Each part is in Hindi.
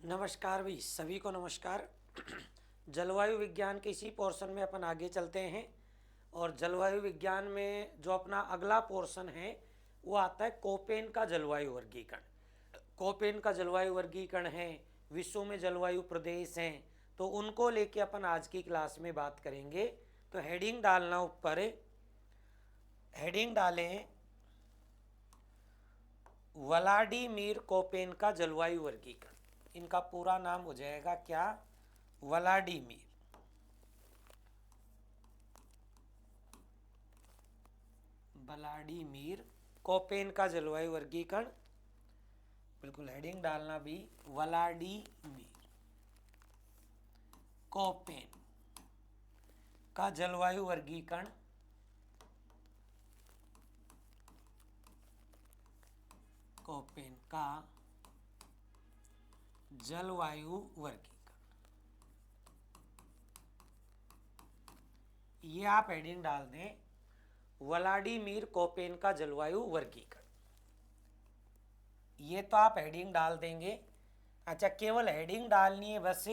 नमस्कार भाई, सभी को नमस्कार। जलवायु विज्ञान के इसी पोर्शन में अपन आगे चलते हैं। और जलवायु विज्ञान में जो अपना अगला पोर्शन है वो आता है कोपेन का जलवायु वर्गीकरण। कोपेन का जलवायु वर्गीकरण है, विश्व में जलवायु प्रदेश हैं, तो उनको लेके अपन आज की क्लास में बात करेंगे। तो हेडिंग डालना, ऊपर हेडिंग डालें व्लादिमीर कोपेन का जलवायु वर्गीकरण। इनका पूरा नाम हो जाएगा क्या? व्लादिमीर व्लादिमीर कोपेन का जलवायु वर्गीकरण। बिल्कुल हेडिंग डालना भी, व्लादिमीर कोपेन का जलवायु वर्गीकरण। कोपेन का जलवायु वर्गीकरण, ये आप हेडिंग डाल दें, व्लादिमीर कोपेन का जलवायु वर्गीकरण। ये तो आप हेडिंग डाल देंगे। अच्छा, केवल हेडिंग डालनी है बस।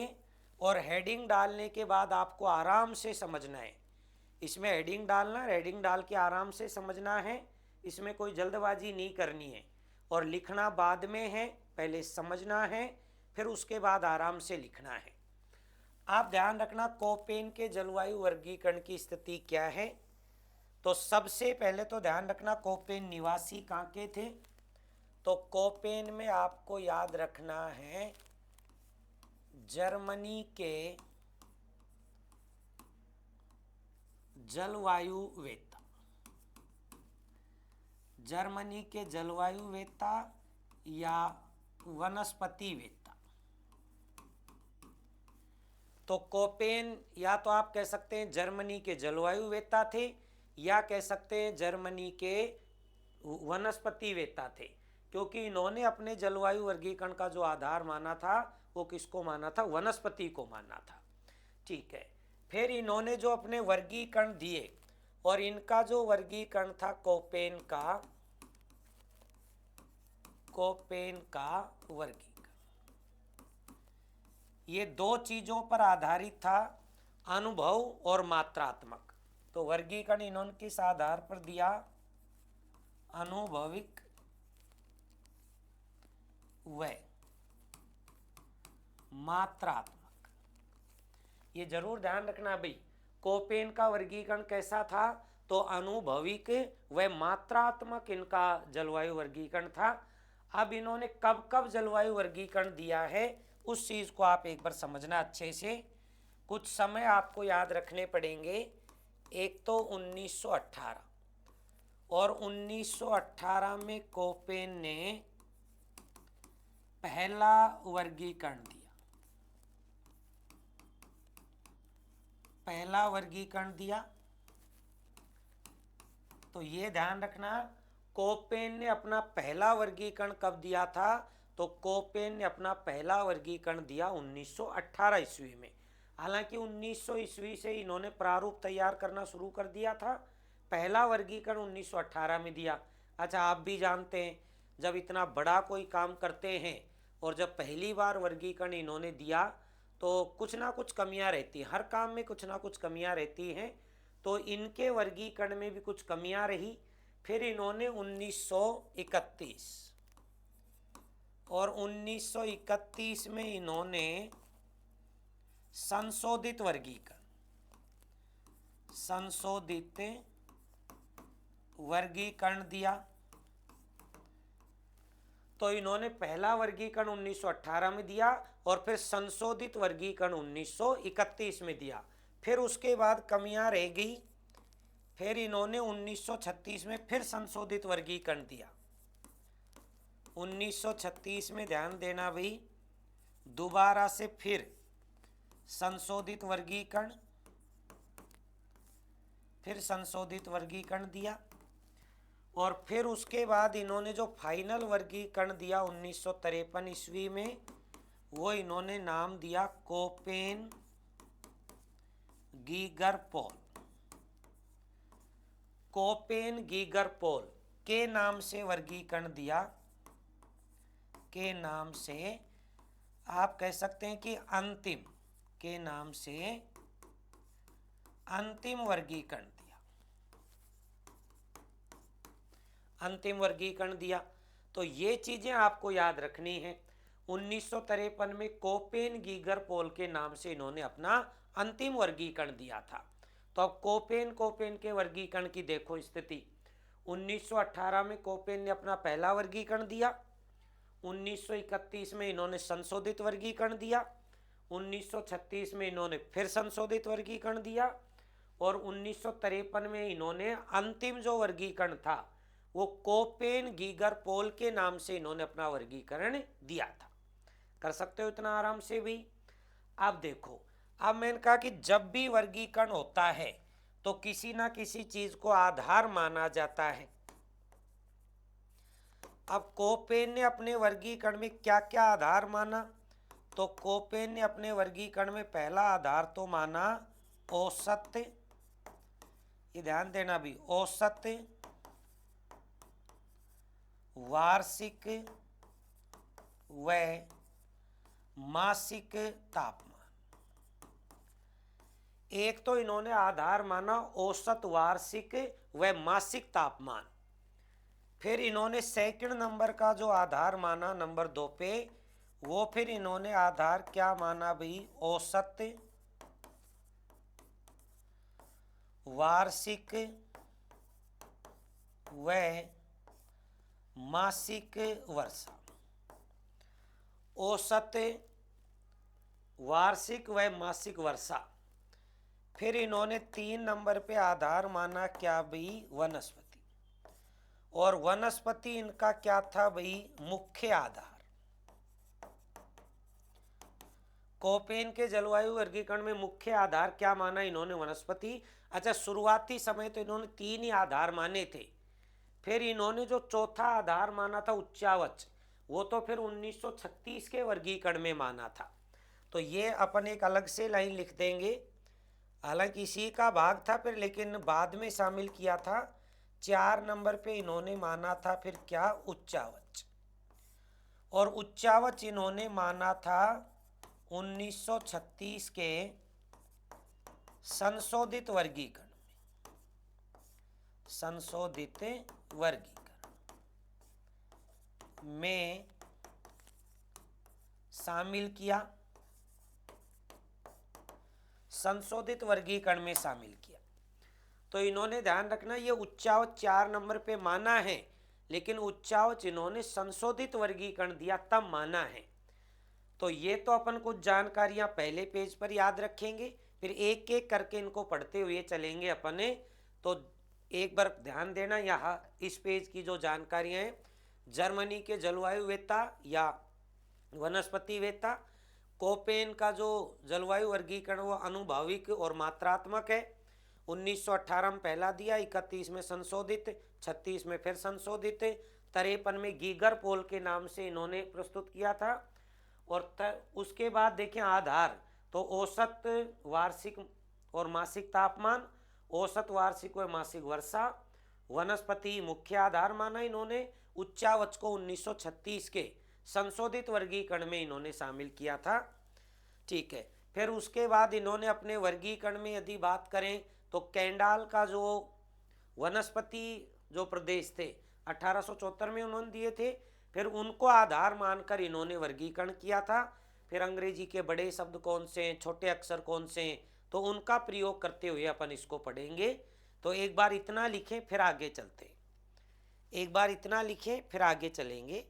और हेडिंग डालने के बाद आपको आराम से समझना है। इसमें हेडिंग डालना, हेडिंग डाल के आराम से समझना है। इसमें कोई जल्दबाजी नहीं करनी है। और लिखना बाद में है, पहले समझना है, फिर उसके बाद आराम से लिखना है। आप ध्यान रखना, कोपेन के जलवायु वर्गीकरण की स्थिति क्या है। तो सबसे पहले तो ध्यान रखना, कोपेन निवासी कहाँ के थे। तो कोपेन में आपको याद रखना है जर्मनी के जलवायुवेत्ता, जर्मनी के जलवायुवेत्ता या वनस्पतिवेत्ता। तो कोपेन या तो आप कह सकते हैं जर्मनी के जलवायुवेत्ता थे, या कह सकते हैं जर्मनी के वनस्पतिवेत्ता थे, क्योंकि इन्होंने अपने जलवायु वर्गीकरण का जो आधार माना था वो किसको माना था? वनस्पति को माना था। ठीक है। फिर इन्होंने जो अपने वर्गीकरण दिए, और इनका जो वर्गीकरण था कोपेन का वर्गीकरण, ये दो चीजों पर आधारित था, अनुभव और मात्रात्मक। तो वर्गीकरण इन्होंने किस आधार पर दिया? अनुभविक व मात्रात्मक। ये जरूर ध्यान रखना भाई, कोपेन का वर्गीकरण कैसा था? तो अनुभविक व मात्रात्मक इनका जलवायु वर्गीकरण था। अब इन्होंने कब कब जलवायु वर्गीकरण दिया है उस चीज को आप एक बार समझना अच्छे से। कुछ समय आपको याद रखने पड़ेंगे। एक तो 1918, और 1918 में कोपेन ने पहला वर्गीकरण दिया। पहला वर्गीकरण दिया, तो ये ध्यान रखना, कोपेन ने अपना पहला वर्गीकरण कब दिया था? तो कोपेन ने अपना पहला वर्गीकरण दिया 1918 ईस्वी में। हालांकि 1900 ईस्वी से इन्होंने प्रारूप तैयार करना शुरू कर दिया था, पहला वर्गीकरण 1918 में दिया। अच्छा, आप भी जानते हैं, जब इतना बड़ा कोई काम करते हैं और जब पहली बार वर्गीकरण इन्होंने दिया तो कुछ ना कुछ कमियां रहती हैं, हर काम में कुछ ना कुछ कमियां रहती हैं। तो इनके वर्गीकरण में भी कुछ कमियां रही। फिर इन्होंने 1931 और 1931 में इन्होंने संशोधित वर्गीकरण दिया। तो इन्होंने पहला वर्गीकरण 1918 में दिया और फिर संशोधित वर्गीकरण 1931 में दिया। फिर उसके बाद कमियां रह गई, फिर इन्होंने 1936 में फिर संशोधित वर्गीकरण दिया। 1936 में ध्यान देना भाई, दोबारा से फिर संशोधित वर्गीकरण, फिर संशोधित वर्गीकरण दिया। और फिर उसके बाद इन्होंने जो फाइनल वर्गीकरण दिया 1953 ईस्वी में, वो इन्होंने नाम दिया कोपेन गीगर पोल। कोपेन गीगर पोल के नाम से वर्गीकरण दिया, के नाम से आप कह सकते हैं कि अंतिम के नाम से अंतिम वर्गीकरण दिया, अंतिम वर्गीकरण दिया। तो ये चीजें आपको याद रखनी है। 1953 में कोपेन गीगर पोल के नाम से इन्होंने अपना अंतिम वर्गीकरण दिया था। तो अब कोपेन कोपेन के वर्गीकरण की देखो स्थिति। 1918 में कोपेन ने अपना पहला वर्गीकरण दिया। 1931 में इन्होंने संशोधित वर्गीकरण दिया। 1936 में इन्होंने फिर संशोधित वर्गीकरण दिया और 1953 में इन्होंने अंतिम जो वर्गीकरण था वो कोपेन गीगर पोल के नाम से इन्होंने अपना वर्गीकरण दिया था। कर सकते हो इतना आराम से भी। अब देखो, अब मैंने कहा कि जब भी वर्गीकरण होता है तो किसी ना किसी चीज को आधार माना जाता है। अब कोपेन ने अपने वर्गीकरण में क्या क्या आधार माना? तो कोपेन ने अपने वर्गीकरण में पहला आधार तो माना औसत, ये ध्यान देना भी, औसत वार्षिक व मासिक तापमान। एक तो इन्होंने आधार माना औसत वार्षिक व मासिक तापमान। फिर इन्होंने सेकंड नंबर का जो आधार माना नंबर 2 पे, वो फिर इन्होंने आधार क्या माना भाई? औसत वार्षिक व मासिक वर्षा। औसत वार्षिक व मासिक वर्षा। फिर इन्होंने 3 नंबर पे आधार माना क्या भाई? वनस्पति। और वनस्पति इनका क्या था भाई? मुख्य आधार। कोपेन के जलवायु वर्गीकरण में मुख्य आधार क्या माना इन्होंने? वनस्पति। अच्छा, शुरुआती समय तो इन्होंने 3 ही आधार माने थे। फिर इन्होंने जो चौथा आधार माना था उच्चावच, वो तो फिर 1936 के वर्गीकरण में माना था। तो ये अपन एक अलग से लाइन लिख देंगे, हालांकि इसी का भाग था फिर, लेकिन बाद में शामिल किया था। 4 नंबर पे इन्होंने माना था फिर क्या? उच्चावच। और उच्चावच इन्होंने माना था 1936 के संशोधित वर्गीकरण में, संशोधित वर्गीकरण में शामिल किया, संशोधित वर्गीकरण में शामिल किया। तो इन्होंने ध्यान रखना, ये उच्चावच 4 नंबर पे माना है, लेकिन उच्चावच इन्होंने संशोधित वर्गीकरण दिया तब माना है। तो ये तो अपन कुछ जानकारियां पहले पेज पर याद रखेंगे, फिर एक एक करके इनको पढ़ते हुए चलेंगे अपने। तो एक बार ध्यान देना, यहाँ इस पेज की जो जानकारियां हैं, जर्मनी के जलवायु वेत्ता या वनस्पति वेत्ता, कोपेन का जो जलवायु वर्गीकरण वो अनुभाविक और मात्रात्मक है। 1918 में पहला दिया, 31 में संशोधित, 36 में फिर संशोधित, 53 में गीगर पोल के नाम से इन्होंने प्रस्तुत किया था। और उसके बाद देखें आधार, तो औसत वार्षिक और मासिक तापमान, औसत वार्षिक व मासिक वर्षा, वनस्पति मुख्य आधार माना इन्होंने। उच्चावच को 1936 के संशोधित वर्गीकरण में इन्होंने शामिल किया था। ठीक है, फिर उसके बाद इन्होंने अपने वर्गीकरण में यदि बात करें तो कैंडाल का जो वनस्पति जो प्रदेश थे 1874 में उन्होंने दिए थे, फिर उनको आधार मानकर इन्होंने वर्गीकरण किया था। फिर अंग्रेजी के बड़े शब्द कौन से हैं, छोटे अक्षर कौन से हैं, तो उनका प्रयोग करते हुए अपन इसको पढ़ेंगे। तो एक बार इतना लिखें फिर आगे चलते, एक बार इतना लिखें फिर आगे चलेंगे।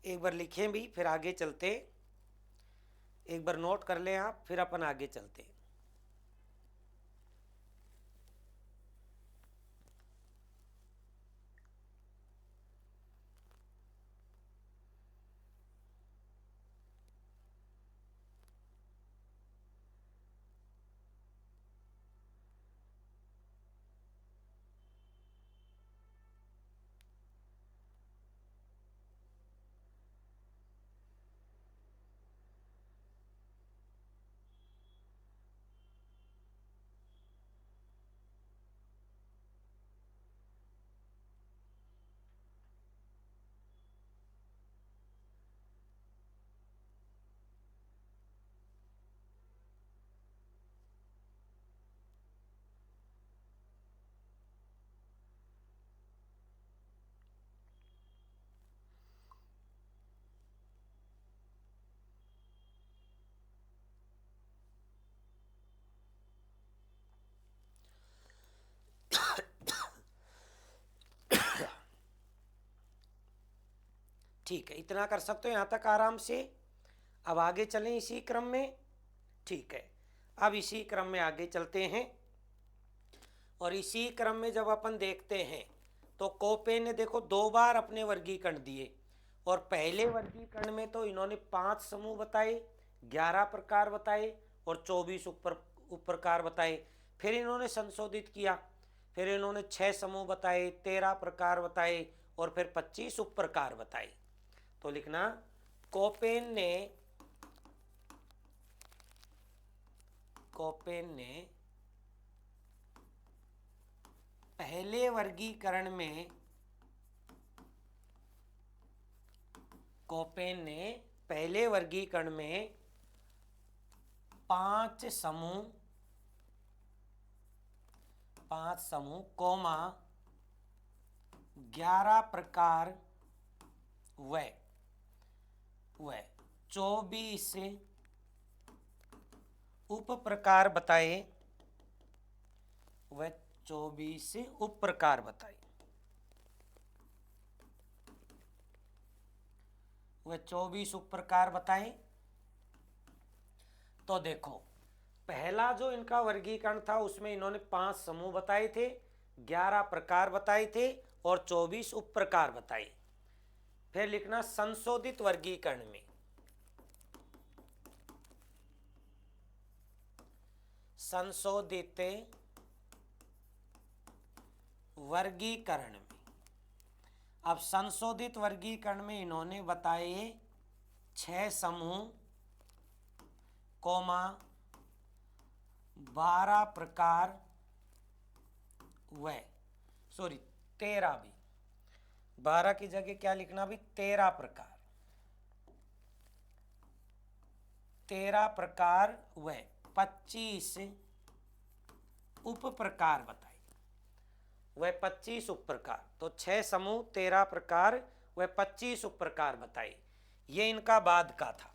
एक बार लिखें भी, फिर आगे चलते। एक बार नोट कर लें आप, फिर अपन आगे चलते। ठीक है, इतना कर सकते हो यहाँ तक आराम से। अब आगे चलें इसी क्रम में। ठीक है, अब इसी क्रम में आगे चलते हैं। और इसी क्रम में जब अपन देखते हैं तो कोपेन ने देखो 2 बार अपने वर्गीकरण दिए। और पहले वर्गीकरण में तो इन्होंने 5 समूह बताए, 11 प्रकार बताए और 24 उप प्रकार बताए। फिर इन्होंने संशोधित किया, फिर इन्होंने 6 समूह बताए, 13 प्रकार बताए और फिर 25 उप प्रकार बताए। तो लिखना कोपेन ने पहले वर्गीकरण में कोपेन ने पहले वर्गीकरण में 5 समूह कोमा 11 प्रकार व 24 उप प्रकार बताए। वह 24 उप प्रकार बताए। वह 24 उप प्रकार बताए। तो देखो, पहला जो इनका वर्गीकरण था उसमें इन्होंने 5 समूह बताए थे, 11 प्रकार बताए थे और 24 उप प्रकार बताए। फिर लिखना संशोधित वर्गीकरण में, संशोधित वर्गीकरण में। अब संशोधित वर्गीकरण में इन्होंने बताए 6 समूह कोमा 12 प्रकार व 13 भी, 12 की जगह क्या लिखना भी 13 प्रकार, 13 प्रकार व 25 उप प्रकार बताए। वह 25 उप प्रकार, तो 6 समूह 13 प्रकार वह 25 उप प्रकार बताए। ये इनका बाद का था।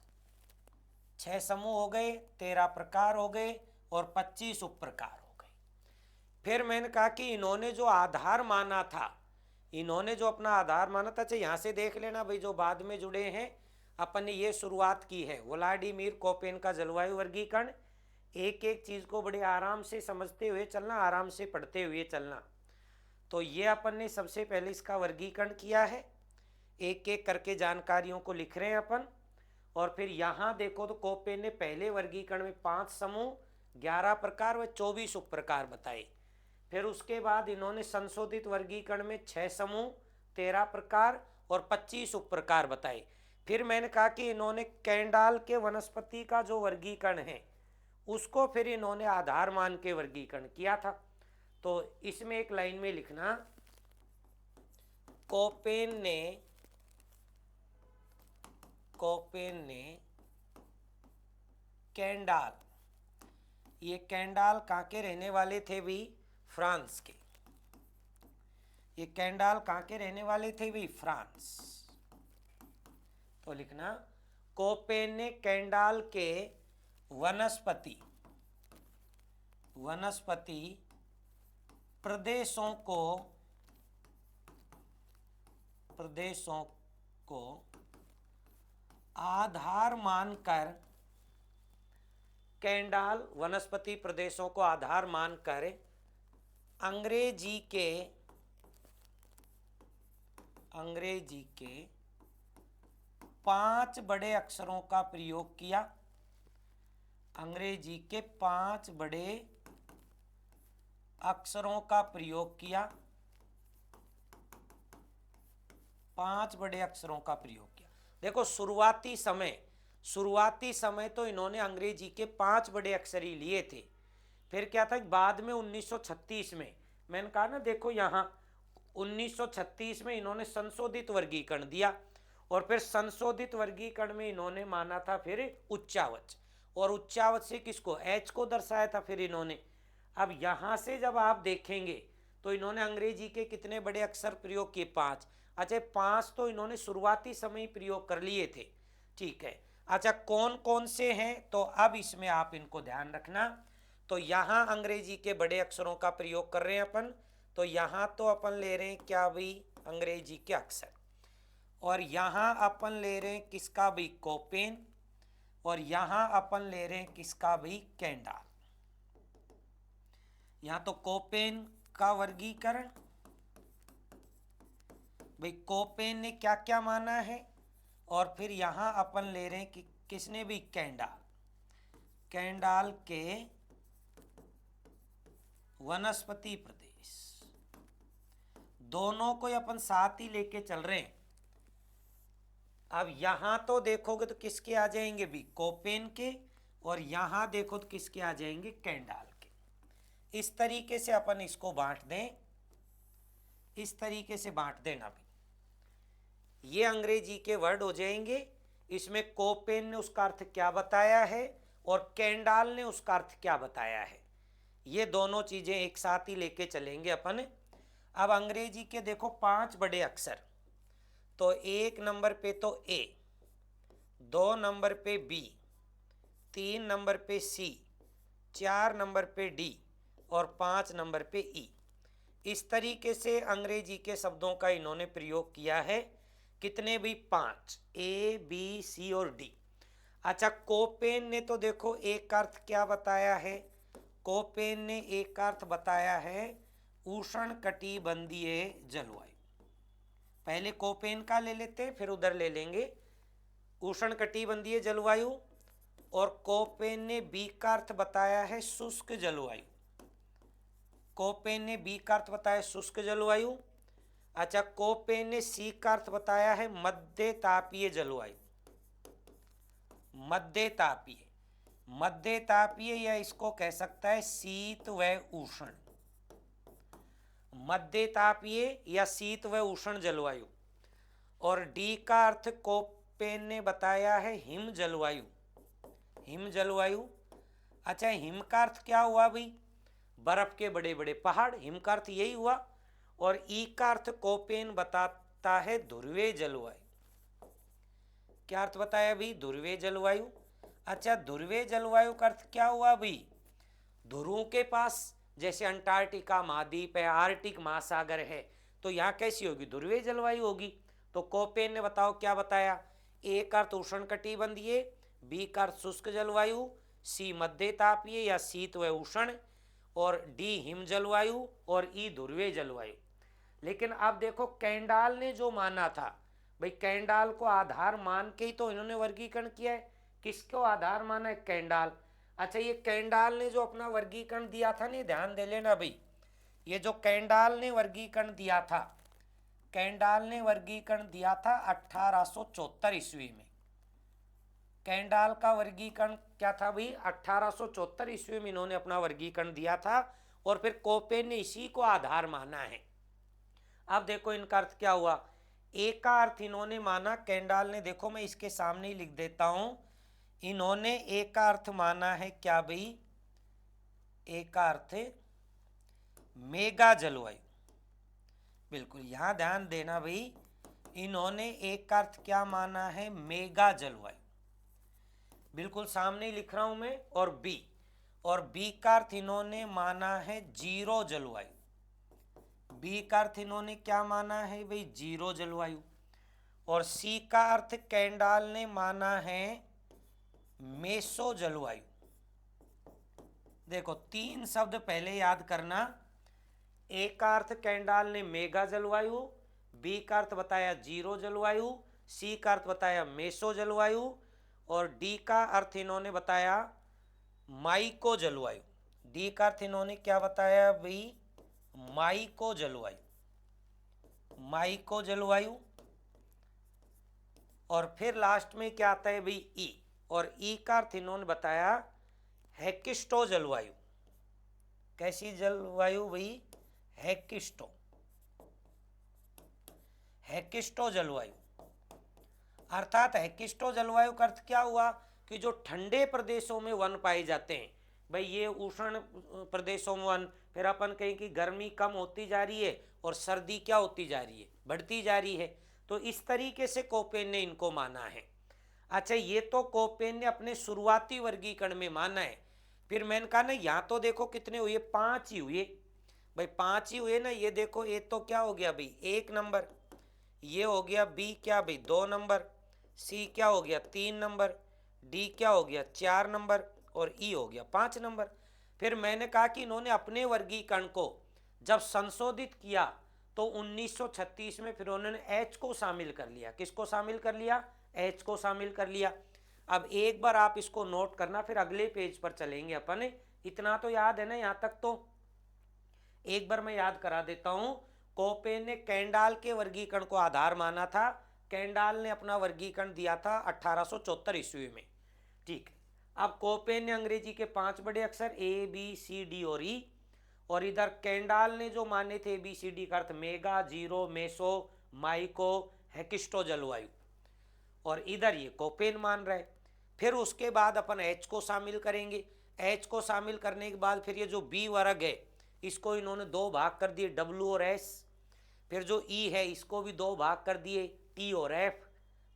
6 समूह हो गए, 13 प्रकार हो गए और 25 उप प्रकार हो गए। फिर मैंने कहा कि इन्होंने जो आधार माना था, इन्होंने जो अपना आधार माना था, यहाँ से देख लेना भाई, जो बाद में जुड़े हैं अपन ने ये शुरुआत की है व्लादिमीर कोपेन का जलवायु वर्गीकरण। एक एक चीज़ को बड़े आराम से समझते हुए चलना, आराम से पढ़ते हुए चलना। तो ये अपन ने सबसे पहले इसका वर्गीकरण किया है, एक एक करके जानकारियों को लिख रहे हैं अपन। और फिर यहाँ देखो तो कोपेन ने पहले वर्गीकरण में 5 समूह 11 प्रकार व 24 उप प्रकार बताए। फिर उसके बाद इन्होंने संशोधित वर्गीकरण में 6 समूह 13 प्रकार और 25 उप प्रकार बताए। फिर मैंने कहा कि इन्होंने कैंडाल के वनस्पति का जो वर्गीकरण है उसको फिर इन्होंने आधार मान के वर्गीकरण किया था। तो इसमें एक लाइन में लिखना, कोपेन ने कैंडाल, ये कैंडाल कहाँ के रहने वाले थे भी, फ्रांस के। ये कैंडाल कहाँ के रहने वाले थे भी, फ्रांस। तो लिखना कोपेन ने कैंडाल के वनस्पति प्रदेशों को आधार मानकर केंडाल वनस्पति प्रदेशों को आधार मानकर अंग्रेजी के 5 बड़े अक्षरों का प्रयोग किया। अंग्रेजी के 5 बड़े अक्षरों का प्रयोग किया। 5 बड़े अक्षरों का प्रयोग किया। देखो शुरुआती समय तो इन्होंने अंग्रेजी के 5 बड़े अक्षर ही लिए थे। फिर क्या था, बाद में 1936 में मैंने कहा ना, देखो यहाँ 1936 में इन्होंने संशोधित वर्गीकरण दिया, और फिर संशोधित वर्गीकरण में इन्होंने माना था फिर उच्चावच, और उच्चावच से किसको, एच को दर्शाया था फिर इन्होंने। अब यहाँ से जब आप देखेंगे तो इन्होंने अंग्रेजी के कितने बड़े अक्षर प्रयोग किए, 5। अच्छा, 5 तो इन्होंने शुरुआती समय प्रयोग कर लिए थे, ठीक है। अच्छा, कौन कौन से हैं, तो अब इसमें आप इनको ध्यान रखना। तो यहाँ अंग्रेजी के बड़े अक्षरों का प्रयोग कर रहे हैं अपन, तो यहाँ तो अपन ले रहे हैं क्या भाई, अंग्रेजी के अक्षर, और यहाँ अपन ले रहे हैं किसका भाई, कोपेन, और यहाँ अपन ले रहे हैं किसका भाई, केंडाल। यहाँ तो कोपेन का वर्गीकरण, भाई कोपेन ने क्या क्या माना है, और फिर यहाँ अपन ले रहे हैं कि किसने भी, केंडाल के वनस्पति प्रदेश, दोनों को अपन साथ ही लेके चल रहे हैं। अब यहां तो देखोगे तो किसके आ जाएंगे भी, कोपेन के, और यहां देखो तो किसके आ जाएंगे, केंडाल के। इस तरीके से अपन इसको बांट दें, इस तरीके से बांट देना भी, ये अंग्रेजी के वर्ड हो जाएंगे। इसमें कोपेन ने उसका अर्थ क्या बताया है और केंडाल ने उसका अर्थ क्या बताया है, ये दोनों चीजें एक साथ ही लेके चलेंगे अपन। अब अंग्रेजी के देखो 5 बड़े अक्षर, तो 1 नंबर पे तो ए, 2 नंबर पे बी, 3 नंबर पे सी, 4 नंबर पे डी, और 5 नंबर पे ई। इस तरीके से अंग्रेजी के शब्दों का इन्होंने प्रयोग किया है। कितने भी, 5, ए बी सी और डी। अच्छा, कोपेन ने तो देखो एक का अर्थ क्या बताया है, कोपेन ने एक का अर्थ बताया है उष्णकटिबंधीय जलवायु। पहले कोपेन का ले लेते फिर उधर ले लेंगे उष्णकटिबंधीय जलवायु, और कोपेन ने बी का अर्थ बताया है शुष्क जलवायु। कोपेन ने बी का अर्थ बताया शुष्क जलवायु। अच्छा, कोपेन ने सी का अर्थ बताया है मध्य तापीय जलवायु, मध्य तापीय, मध्य तापीय, या इसको कह सकता है शीत व उष्ण, मध्य तापीय या शीत व उष्ण जलवायु। और डी का अर्थ कोपेन ने बताया है हिम जलवायु, हिम जलवायु। अच्छा, हिम का अर्थ क्या हुआ भाई, बर्फ के बड़े बड़े पहाड़, हिम का अर्थ यही हुआ। और ई का अर्थ कोपेन बताता है ध्रुवीय जलवायु। क्या अर्थ बताया भाई, ध्रुवीय जलवायु। अच्छा, ध्रुवीय जलवायु का अर्थ क्या हुआ भाई, ध्रुवों के पास, जैसे अंटार्कटिका महाद्वीप है, आर्कटिक महासागर है, तो यहाँ कैसी होगी, ध्रुवीय जलवायु होगी। तो कोपेन ने बताओ क्या बताया, ए का अर्थ उष्णकटिबंधीय, बी का अर्थ शुष्क जलवायु, सी मध्य तापीय या शीत व उष्ण, और डी हिम जलवायु, और ई ध्रुवीय जलवायु। लेकिन अब देखो केंडाल ने जो माना था भाई, केंडाल को आधार मान के ही तो इन्होंने वर्गीकरण किया है। किसको आधार माना है, केंडाल। अच्छा, ये केंडाल ने जो अपना वर्गीकरण दिया था ना, ध्यान दे लेना भाई, ये जो केंडाल ने वर्गीकरण दिया था, केंडाल ने वर्गीकरण दिया था 1874 ईस्वी में। केंडाल का वर्गीकरण क्या था भाई, 1874 ईस्वी में इन्होंने अपना वर्गीकरण दिया था, और फिर कोपेन ने इसी को आधार माना है। अब देखो इनका अर्थ क्या हुआ, ए का अर्थ इन्होंने माना, केंडाल ने, देखो मैं इसके सामने ही लिख देता हूं, इन्होंने ए का अर्थ माना है क्या भाई, ए का अर्थ मेगा जलवायु। बिल्कुल यहां ध्यान देना भाई, इन्होंने ए का अर्थ क्या माना है, मेगा जलवायु। बिल्कुल सामने ही लिख रहा हूं मैं। और बी का अर्थ इन्होंने माना है जीरो जलवायु। बी का अर्थ इन्होंने क्या माना है भाई, जीरो जलवायु। और सी का अर्थ केंडाल ने माना है मेसो जलवायु। देखो तीन शब्द पहले याद करना। ए का अर्थ केंडाल ने मेगा जलवायु, बी का अर्थ बताया जीरो जलवायु, सी का अर्थ बताया मेसो जलवायु, और डी का अर्थ इन्होंने बताया माइको जलवायु। डी का अर्थ इन्होंने क्या बताया भाई? माइको जलवायु। माइको जलवायु। और फिर लास्ट में क्या आता है भाई? ई। और ई का अर्थ इन्होंने बताया हेकिस्टो जलवायु। कैसी जलवायु भाई? हेकिस्टो। हेकिस्टो जलवायु। अर्थात हेकिस्टो जलवायु का अर्थ क्या हुआ कि जो ठंडे प्रदेशों में वन पाए जाते हैं, भाई ये उष्ण प्रदेशों में वन, फिर अपन कहें कि गर्मी कम होती जा रही है और सर्दी क्या होती जा रही है? बढ़ती जा रही है। तो इस तरीके से कोपेन ने इनको माना है। अच्छा, ये तो कोपेन ने अपने शुरुआती वर्गीकरण में माना है। फिर मैंने कहा ना, यहाँ तो देखो कितने हुए? 5 ही हुए भाई, 5 ही हुए ना। ये देखो, ए तो क्या हो गया भाई? 1 नंबर। ये हो गया बी क्या भाई? 2 नंबर। सी क्या हो गया? 3 नंबर। डी क्या हो गया? 4 नंबर। और ई हो गया 5 नंबर। फिर मैंने कहा कि इन्होंने अपने वर्गीकरण को जब संशोधित किया तो 1936 में फिर उन्होंने एच को शामिल कर लिया। किसको शामिल कर लिया? एच को शामिल कर लिया। अब एक बार आप इसको नोट करना, फिर अगले पेज पर चलेंगे अपन। इतना तो याद है ना यहाँ तक? तो एक बार मैं याद करा देता हूं। कोपेन ने केंडाल के वर्गीकरण को आधार माना था। केंडाल ने अपना वर्गीकरण दिया था 1874 ईस्वी में। ठीक है। अब कोपेन ने अंग्रेजी के 5 बड़े अक्षर ए बी सी डी और ई, और इधर केंडाल ने जो माने थे बी सी डी का अर्थ मेगा, जीरो, मेसो, माइको, हेकिस्टो जलवायु, और इधर ये कोपेन मान रहे। फिर उसके बाद अपन एच को शामिल करेंगे। एच को शामिल करने के बाद फिर ये जो बी वर्ग है इसको इन्होंने 2 भाग कर दिए, डब्ल्यू और एस। फिर जो ई है इसको भी 2 भाग कर दिए, टी और एफ।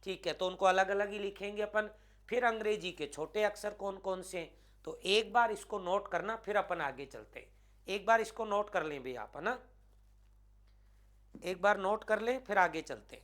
ठीक है, तो उनको अलग अलग ही लिखेंगे अपन। फिर अंग्रेजी के छोटे अक्षर कौन कौन से हैं, तो एक बार इसको नोट करना, फिर अपन आगे चलते हैं। एक बार इसको नोट कर लें भैया आप, है ना? एक बार नोट कर लें, फिर आगे चलते हैं।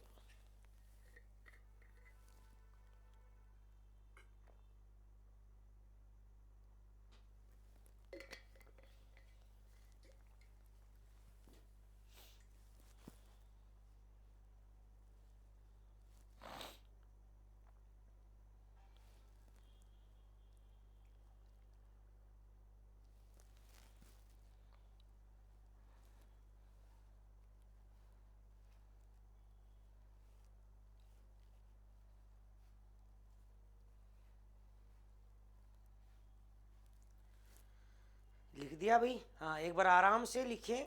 लिख दिया भाई? हाँ, एक बार आराम से लिखें,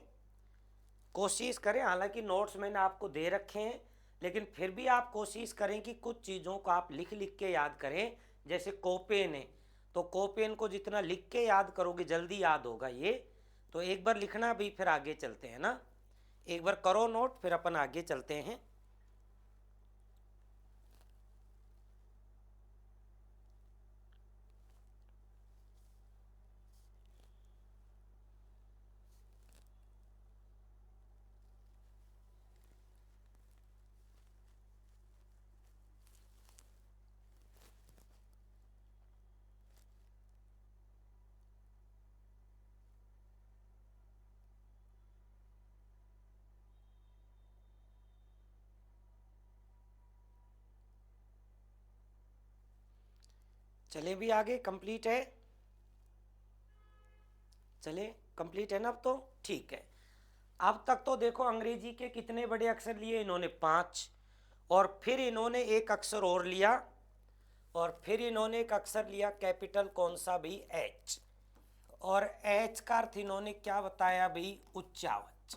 कोशिश करें। हालांकि नोट्स मैंने आपको दे रखे हैं, लेकिन फिर भी आप कोशिश करें कि कुछ चीज़ों को आप लिख लिख के याद करें। जैसे कोपेन है, तो कोपेन को जितना लिख के याद करोगे जल्दी याद होगा ये। तो एक बार लिखना भी, फिर आगे चलते हैं ना। एक बार करो नोट, फिर अपन आगे चलते हैं। चले भी आगे, कंप्लीट है? चले, कंप्लीट है ना अब तो? ठीक है। अब तक तो देखो अंग्रेजी के कितने बड़े अक्षर लिए इन्होंने? 5। और फिर इन्होंने एक अक्षर और लिया, और फिर इन्होंने एक अक्षर लिया कैपिटल, कौन सा भाई? एच। और एच का अर्थ इन्होंने क्या बताया भाई? उच्चावच।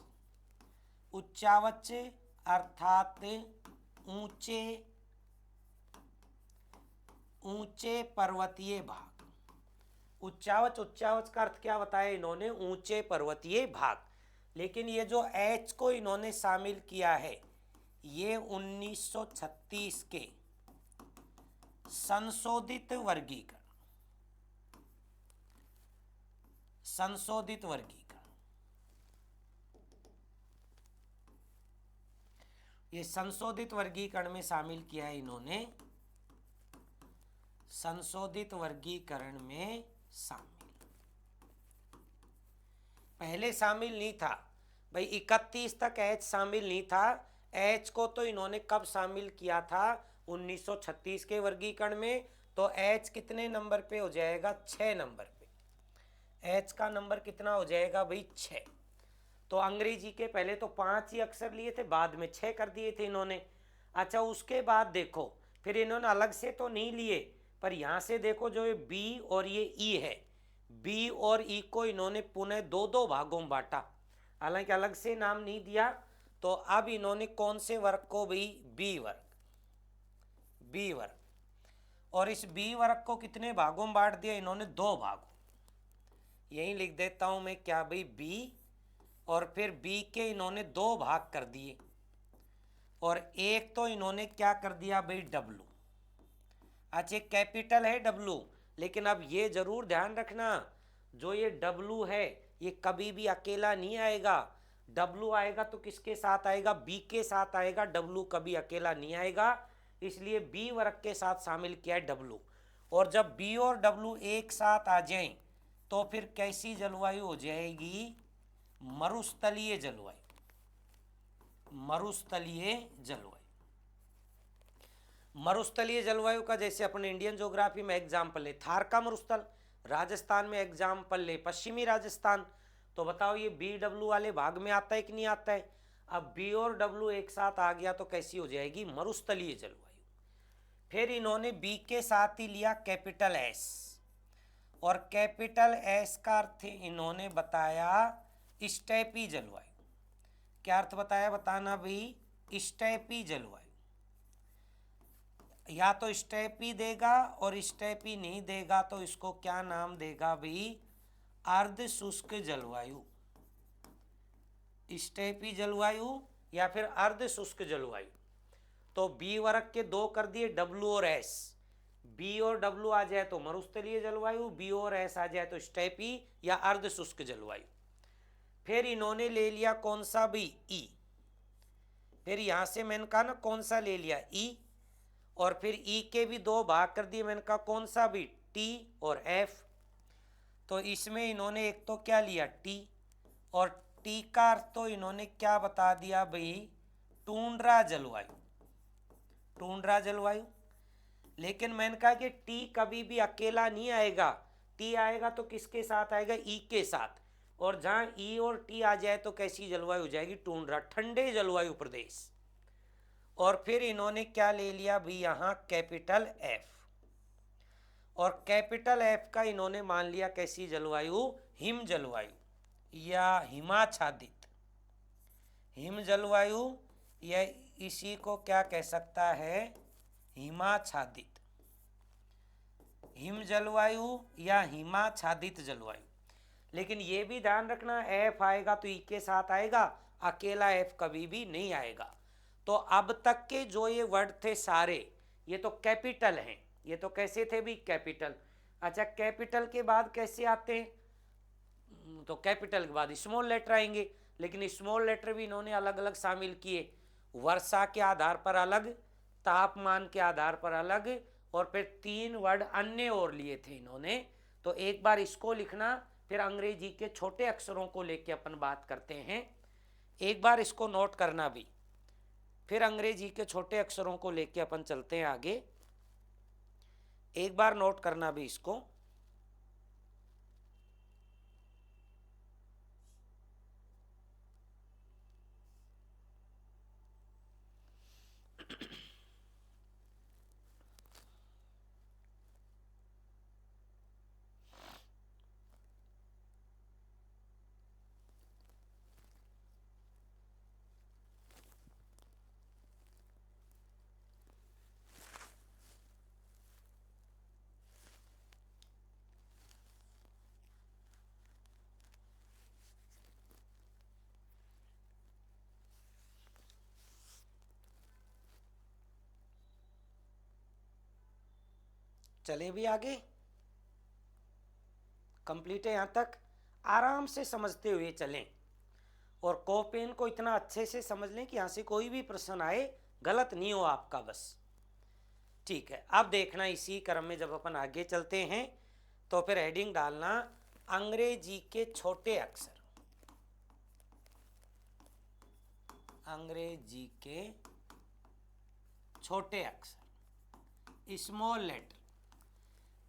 उच्चावच अर्थात ऊंचे, ऊंचे पर्वतीय भाग। उच्चावच, उच्चावच का अर्थ क्या बताया इन्होंने? ऊंचे पर्वतीय भाग। लेकिन ये जो एच को इन्होंने शामिल किया है, ये 1936 के संशोधित वर्गीकरण, संशोधित वर्गीकरण ये संशोधित वर्गीकरण में शामिल किया है इन्होंने, संशोधित वर्गीकरण में शामिल, पहले शामिल नहीं था भाई, 31 तक एच शामिल नहीं था। एच को तो इन्होंने कब शामिल किया था, 1936 के वर्गीकरण में। तो एच कितने नंबर पे हो जाएगा, 6 नंबर पे। एच का नंबर कितना हो जाएगा भाई, 6। तो अंग्रेजी के पहले तो 5 ही अक्षर लिए थे, बाद में 6 कर दिए थे इन्होंने। अच्छा, उसके बाद देखो फिर इन्होंने अलग से तो नहीं लिए, पर यहाँ से देखो जो ये बी और ये ई है, बी और ई को इन्होंने पुनः दो दो भागों में बांटा, हालांकि अलग से नाम नहीं दिया। तो अब इन्होंने कौन से वर्ग को भाई, बी वर्ग, बी वर्ग, और इस बी वर्ग को कितने भागों में बांट दिया इन्होंने, 2 भागों। यही लिख देता हूं मैं क्या भाई, बी, और फिर बी के इन्होंने 2 भाग कर दिए, और एक तो इन्होंने क्या कर दिया भाई, डब्लू। अच्छा, कैपिटल है डब्लू, लेकिन अब ये जरूर ध्यान रखना, जो ये डब्लू है ये कभी भी अकेला नहीं आएगा। डब्लू आएगा तो किसके साथ आएगा, बी के साथ आएगा, डब्लू कभी अकेला नहीं आएगा, इसलिए बी वर्ग के साथ शामिल किया है डब्लू। और जब बी और डब्लू एक साथ आ जाएं तो फिर कैसी जलवायु हो जाएगी, मरुस्थलीय जलवायु, मरुस्थलीय जलवायु। मरुस्थलीय जलवायु का जैसे अपने इंडियन ज्योग्राफी में एग्जाम्पल है थार का मरुस्थल, राजस्थान में एग्जाम्पल है पश्चिमी राजस्थान। तो बताओ ये बी डब्ल्यू वाले भाग में आता है कि नहीं आता है। अब बी और डब्ल्यू एक साथ आ गया तो कैसी हो जाएगी, मरुस्थलीय जलवायु। फिर इन्होंने बी के साथ ही लिया कैपिटल एस, और कैपिटल एस का अर्थ इन्होंने बताया स्टेपी जलवायु। क्या अर्थ बताया, बताना भाई, स्टेपी जलवायु। या तो स्टेपी देगा, और स्टेपी नहीं देगा तो इसको क्या नाम देगा भाई, अर्ध शुष्क जलवायु। स्टेपी जलवायु या फिर अर्ध शुष्क जलवायु। तो बी वर्ग के 2 कर दिए, डब्ल्यू और एस। बी और डब्ल्यू आ जाए तो मरुस्थलीय जलवायु, बी और एस आ जाए तो स्टेपी या अर्ध शुष्क जलवायु। फिर इन्होंने ले लिया कौन सा भी, ई। फिर यहां से मैंने कहा ना कौन सा ले लिया, ई, और फिर ई के भी 2 भाग कर दिए, मैंने कहा कौन सा भी, टी और एफ। तो इसमें इन्होंने एक तो क्या लिया, टी, और टी का अर्थ तो इन्होंने क्या बता दिया भाई, टूंड्रा जलवायु, टूंड्रा जलवायु। लेकिन मैंने कहा कि टी कभी भी अकेला नहीं आएगा, टी आएगा तो किसके साथ आएगा, ई के साथ, और जहां ई और टी आ जाए तो कैसी जलवायु हो जाएगी, टूंड्रा, ठंडे जलवायु प्रदेश। और फिर इन्होंने क्या ले लिया भी, यहां कैपिटल एफ, और कैपिटल एफ का इन्होंने मान लिया कैसी जलवायु, हिम जलवायु या हिमाच्छादित, हिम जलवायु, या इसी को क्या कह सकता है, हिमाच्छादित, हिम जलवायु या हिमाच्छादित जलवायु। लेकिन ये भी ध्यान रखना, एफ आएगा तो ई के साथ आएगा, अकेला एफ कभी भी नहीं आएगा। तो अब तक के जो ये वर्ड थे सारे, ये तो कैपिटल हैं, ये तो कैसे थे भी, कैपिटल। अच्छा, कैपिटल के बाद कैसे आते हैं, तो कैपिटल के बाद स्मॉल लेटर आएंगे, लेकिन स्मॉल लेटर भी इन्होंने अलग अलग शामिल किए, वर्षा के आधार पर अलग, तापमान के आधार पर अलग, और फिर 3 वर्ड अन्य और लिए थे इन्होंने। तो एक बार इसको लिखना, फिर अंग्रेजी के छोटे अक्षरों को लेके अपन बात करते हैं। एक बार इसको नोट करना भी, फिर अंग्रेजी के छोटे अक्षरों को लेके अपन चलते हैं आगे। एक बार नोट करना भी इसको। चले भी आगे, कंप्लीट है यहां तक, आराम से समझते हुए चलें। और कोपेन को इतना अच्छे से समझ लें कि यहाँ से कोई भी प्रश्न आए गलत नहीं हो आपका बस। ठीक है, अब देखना इसी क्रम में जब अपन आगे चलते हैं तो फिर हेडिंग डालना अंग्रेजी के छोटे अक्षर, अंग्रेजी के छोटे अक्षर, स्मॉल लेटर।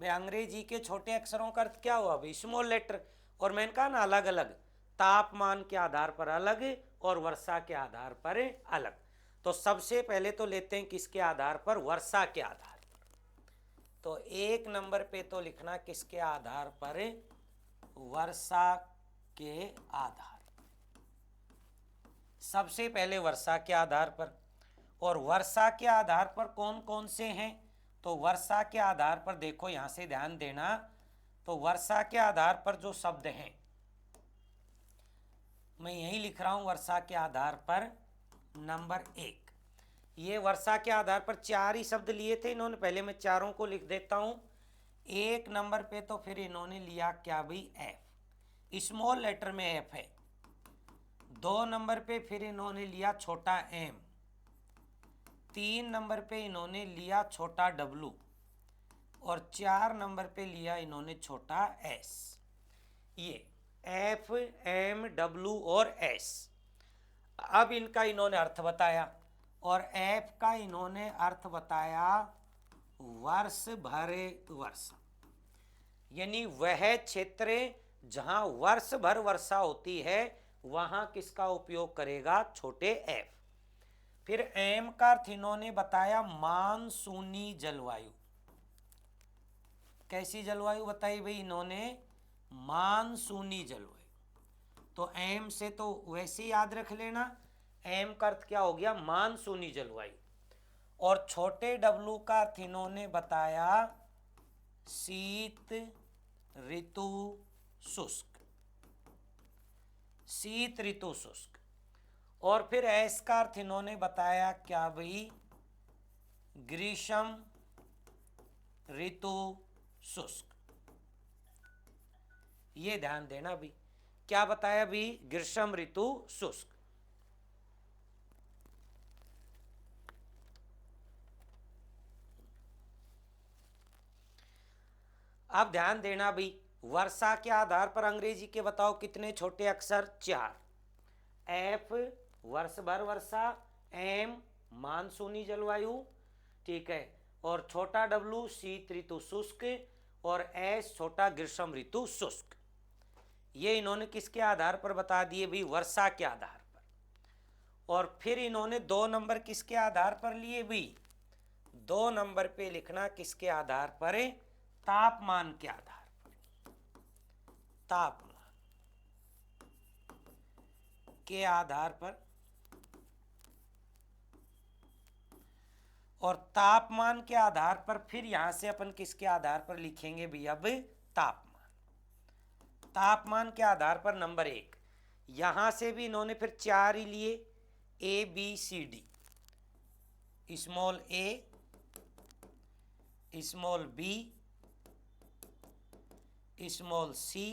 भाई अंग्रेजी के छोटे अक्षरों का अर्थ क्या हुआ भाई? Small letter. और मैंने कहा ना अलग अलग, तापमान के आधार पर अलग और वर्षा के आधार पर अलग। तो सबसे पहले तो लेते हैं किसके आधार पर? वर्षा के आधार पर। तो 1 नंबर पे तो लिखना किसके आधार पर? वर्षा के आधार, सबसे पहले वर्षा के आधार पर। और वर्षा के आधार पर कौन कौन से हैं? तो वर्षा के आधार पर देखो, यहां से ध्यान देना, तो वर्षा के आधार पर जो शब्द हैं, मैं यही लिख रहा हूं वर्षा के आधार पर नंबर 1। ये वर्षा के आधार पर 4 ही शब्द लिए थे इन्होंने, पहले मैं चारों को लिख देता हूं। 1 नंबर पे तो फिर इन्होंने लिया क्या भाई? एफ, स्मॉल लेटर में एफ है। 2 नंबर पे फिर इन्होंने लिया छोटा एम। 3 नंबर पे इन्होंने लिया छोटा डब्लू। और 4 नंबर पे लिया इन्होंने छोटा एस। ये एफ, एम, डब्लू और एस। अब इनका इन्होंने अर्थ बताया, और एफ का इन्होंने अर्थ बताया वर्ष भर वर्षा, यानी वह क्षेत्र जहां वर्ष भर वर्षा होती है वहां किसका उपयोग करेगा? छोटे एफ। फिर एम का अर्थ इन्होंने बताया मानसूनी जलवायु। कैसी जलवायु बताई भाई इन्होंने? मानसूनी जलवायु। तो एम से तो वैसे याद रख लेना, एम का अर्थ क्या हो गया? मानसूनी जलवायु। और छोटे डब्लू का अर्थ इन्होंने बताया शीत ऋतु शुष्क, शीत ऋतु शुष्क। और फिर एस का अर्थ इन्होंने बताया क्या भाई? ग्रीष्म ऋतु शुष्क। ये ध्यान देना भी, क्या बताया भी? ग्रीष्म ऋतु शुष्क। अब ध्यान देना भी, वर्षा के आधार पर अंग्रेजी के बताओ कितने छोटे अक्षर? 4। एफ वर्ष भर वर्षा, एम मानसूनी जलवायु, ठीक है, और छोटा डब्लू शीत ऋतु शुष्क, और एस छोटा ग्रीष्म ऋतु शुष्क। ये इन्होंने किसके आधार पर बता दिए भी? वर्षा के आधार पर। और फिर इन्होंने 2 नंबर किसके आधार पर लिए भी? 2 नंबर पे लिखना किसके आधार पर? तापमान के आधार पर, तापमान के आधार पर। और तापमान के आधार पर फिर यहां से अपन किसके आधार पर लिखेंगे भी? अब तापमान, तापमान के आधार पर नंबर 1। यहां से भी इन्होंने फिर 4 ही लिए, A B C D, small A, small B, small C,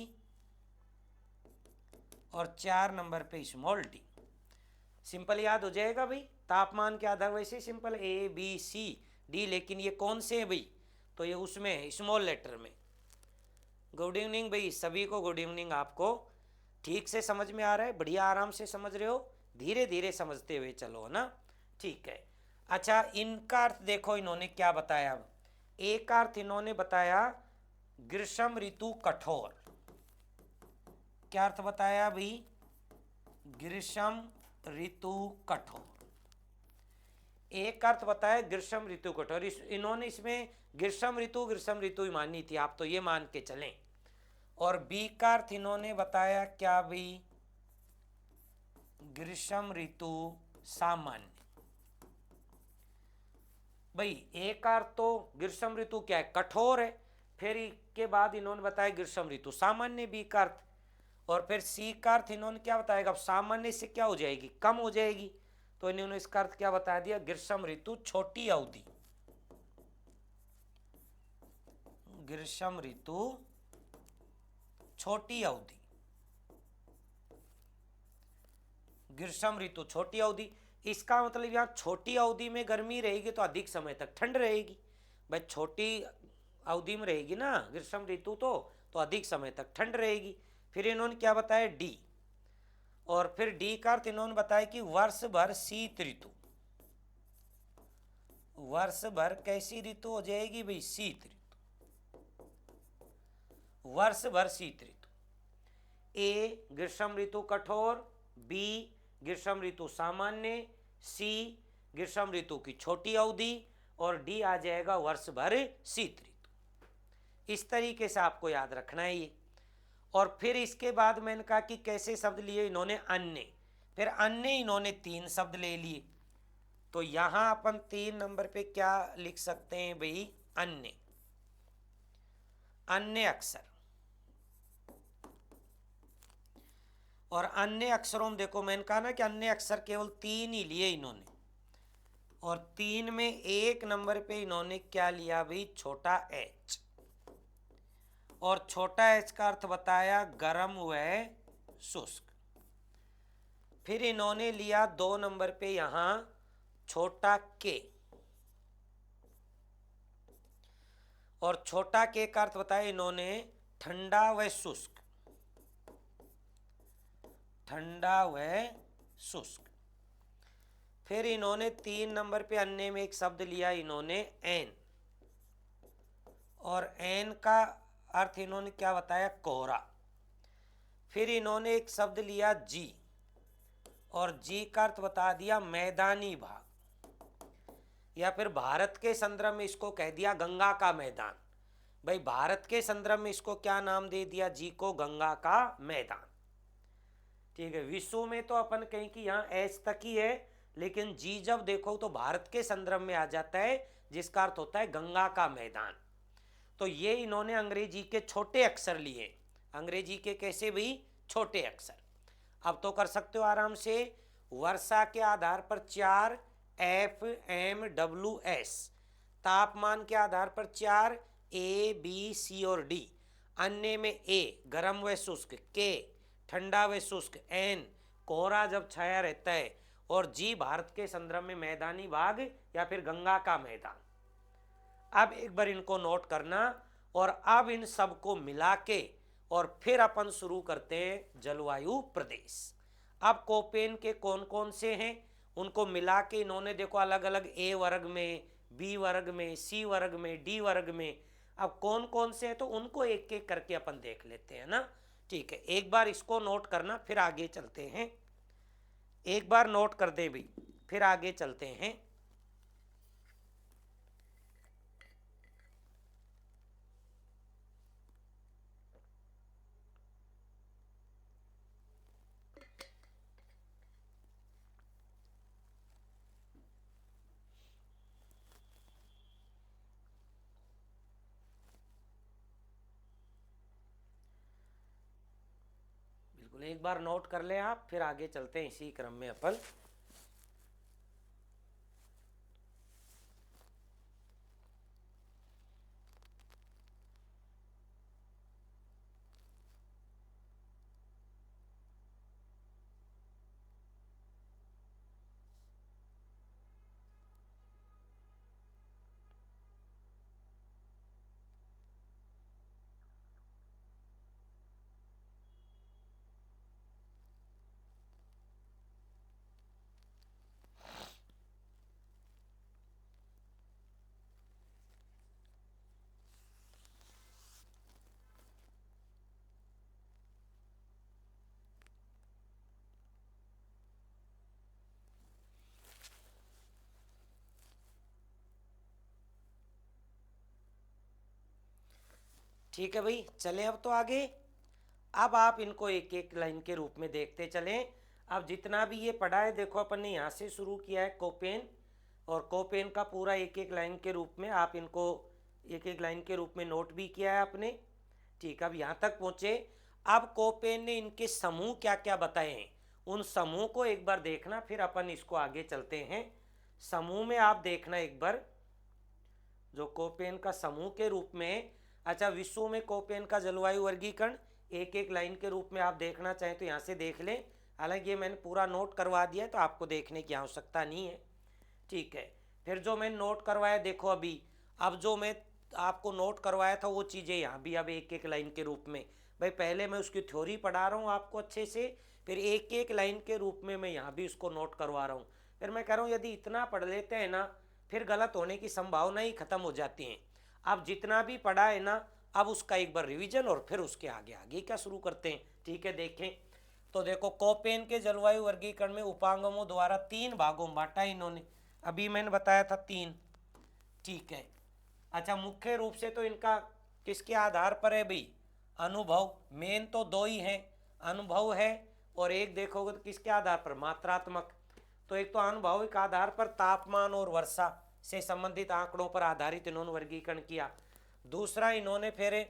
और 4 नंबर पे स्मॉल डी। सिंपल याद हो जाएगा भाई, तापमान के आधार वैसे simple A B C D, लेकिन ये कौन से हैं भाई? तो ये उसमें स्मॉल लेटर में। गुड इवनिंग भाई, सभी को गुड इवनिंग। आपको ठीक से समझ में आ रहा है? बढ़िया आराम से समझ रहे हो? धीरे धीरे समझते हुए चलो ना, ठीक है। अच्छा, इनका अर्थ देखो इन्होंने क्या बताया। अब एक अर्थ इन्होंने बताया ग्रीष्म ऋतु कठोर। क्या अर्थ बताया भाई? ग्रीष्म ऋतु कठोर। एक अर्थ बताया ग्रीष्म ऋतु कठोर। इन्होंने इसमें ग्रीष्म ऋतु ही मानी थी, आप तो ये मान के चलें। और बी का अर्थ इन्होंने बताया क्या भाई? ग्रीष्म ऋतु सामान्य। भाई एक अर्थ तो ग्रीष्म ऋतु क्या है? कठोर है। फिर के बाद इन्होंने बताया ग्रीष्म ऋतु सामान्य, बी का अर्थ। और फिर सी का अर्थ इन्होंने क्या बताएगा? अब सामान्य से क्या हो जाएगी? कम हो जाएगी। तो इन्होंने इसका अर्थ क्या बता दिया? ग्रीष्म ऋतु छोटी अवधि, ग्रीष्म ऋतु छोटी अवधि। ग्रीष्म ऋतु छोटी अवधि। इसका मतलब यहाँ छोटी अवधि में गर्मी रहेगी तो अधिक समय तक ठंड रहेगी। भाई छोटी अवधि में रहेगी ना ग्रीष्म ऋतु तो अधिक समय तक ठंड रहेगी। फिर इन्होंने क्या बताया डी, और फिर डी का अर्थ इन्होंने बताया कि वर्ष भर शीत ऋतु। वर्ष भर कैसी ऋतु हो जाएगी भाई? शीत ऋतु। वर्ष भर शीत ऋतु। ए ग्रीष्म ऋतु कठोर, बी ग्रीष्म ऋतु सामान्य, सी ग्रीष्म ऋतु की छोटी अवधि, और डी आ जाएगा वर्ष भर शीत ऋतु। इस तरीके से आपको याद रखना है ये। और फिर इसके बाद मैंने कहा कि कैसे शब्द लिए इन्होंने? अन्य। फिर अन्य इन्होंने 3 शब्द ले लिए। तो यहां अपन 3 नंबर पे क्या लिख सकते हैं भाई? अन्य। अन्य अक्षर। और अन्य अक्षरों में देखो मैंने कहा ना कि अन्य अक्षर केवल 3 ही लिए इन्होंने, और 3 में 1 नंबर पे इन्होंने क्या लिया भाई? छोटा एच। और छोटा एच का अर्थ बताया गर्म व शुष्क। फिर इन्होंने लिया 2 नंबर पे यहां छोटा के, और छोटा के का अर्थ बताया इन्होंने ठंडा व शुष्क। ठंडा व शुष्क। फिर इन्होंने 3 नंबर पे अन्य में एक शब्द लिया इन्होंने एन, और एन का अर्थ इन्होंने क्या बताया? कोहरा। फिर इन्होंने एक शब्द लिया जी, और जी का अर्थ बता दिया मैदानी भाग, या फिर भारत के संदर्भ में इसको कह दिया गंगा का मैदान। भाई भारत के संदर्भ में इसको क्या नाम दे दिया? जी को गंगा का मैदान। ठीक है। विश्व में तो अपन कहें कि यहाँ एच तक ही है, लेकिन जी जब देखो तो भारत के संदर्भ में आ जाता है, जिसका अर्थ होता है गंगा का मैदान। तो ये इन्होंने अंग्रेजी के छोटे अक्षर लिए। अंग्रेजी के कैसे भाई? छोटे अक्षर। अब तो कर सकते हो आराम से। वर्षा के आधार पर 4 एफ एम डब्ल्यू एस, तापमान के आधार पर 4 ए बी सी और डी, अन्य में ए गर्म व शुष्क, के ठंडा व शुष्क, एन कोहरा जब छाया रहता है, और जी भारत के संदर्भ में मैदानी भाग या फिर गंगा का मैदान। अब एक बार इनको नोट करना, और अब इन सब को मिला के और फिर अपन शुरू करते हैं जलवायु प्रदेश। अब कोपेन के कौन कौन से हैं उनको मिला के इन्होंने देखो अलग अलग ए वर्ग में, बी वर्ग में, सी वर्ग में, डी वर्ग में। अब कौन कौन से हैं तो उनको एक एक करके अपन देख लेते हैं ना। ठीक है, एक बार इसको नोट करना फिर आगे चलते हैं। एक बार नोट कर दे भाई, फिर आगे चलते हैं। बिल्कुल एक बार नोट कर ले आप, फिर आगे चलते हैं इसी क्रम में अपन। ठीक है भाई, चलें अब तो आगे। अब आप इनको एक एक लाइन के रूप में देखते चलें। अब जितना भी ये पढ़ा है देखो अपन ने यहाँ से शुरू किया है कोपेन, और कोपेन का पूरा एक एक लाइन के रूप में आप इनको एक एक लाइन के रूप में नोट भी किया है आपने। ठीक, अब यहाँ तक पहुँचे। अब कोपेन ने इनके समूह क्या क्या बताए हैं उन समूह को एक बार देखना, फिर अपन इसको आगे चलते हैं। समूह में आप देखना एक बार, जो कोपेन का समूह के रूप में। अच्छा, विश्व में कोपेन का जलवायु वर्गीकरण एक एक लाइन के रूप में आप देखना चाहें तो यहाँ से देख लें। हालांकि ये मैंने पूरा नोट करवा दिया है तो आपको देखने की आवश्यकता नहीं है। ठीक है, फिर जो मैंने नोट करवाया देखो अभी, अब जो मैं आपको नोट करवाया था वो चीज़ें यहाँ भी अब एक एक लाइन के रूप में, भाई पहले मैं उसकी थ्योरी पढ़ा रहा हूँ आपको अच्छे से, फिर एक एक लाइन के रूप में मैं यहाँ भी उसको नोट करवा रहा हूँ। फिर मैं कह रहा हूँ यदि इतना पढ़ लेते हैं ना, फिर गलत होने की संभावना ही खत्म हो जाती है। अब जितना भी पढ़ा है ना, अब उसका एक बार रिवीजन और फिर उसके आगे आगे क्या शुरू करते हैं। ठीक है, देखें तो देखो कोपेन के जलवायु वर्गीकरण में उपागमों द्वारा 3 भागों में बांटा इन्होंने, अभी मैंने बताया था 3। ठीक है, अच्छा मुख्य रूप से तो इनका किसके आधार पर है भाई, अनुभव। मेन तो 2 ही हैं, अनुभव है और एक देखोगे तो किसके आधार पर, मात्रात्मक। तो एक तो अनुभविक आधार पर तापमान और वर्षा से संबंधित आंकड़ों पर आधारित इन्होंने वर्गीकरण किया। दूसरा इन्होंने फिर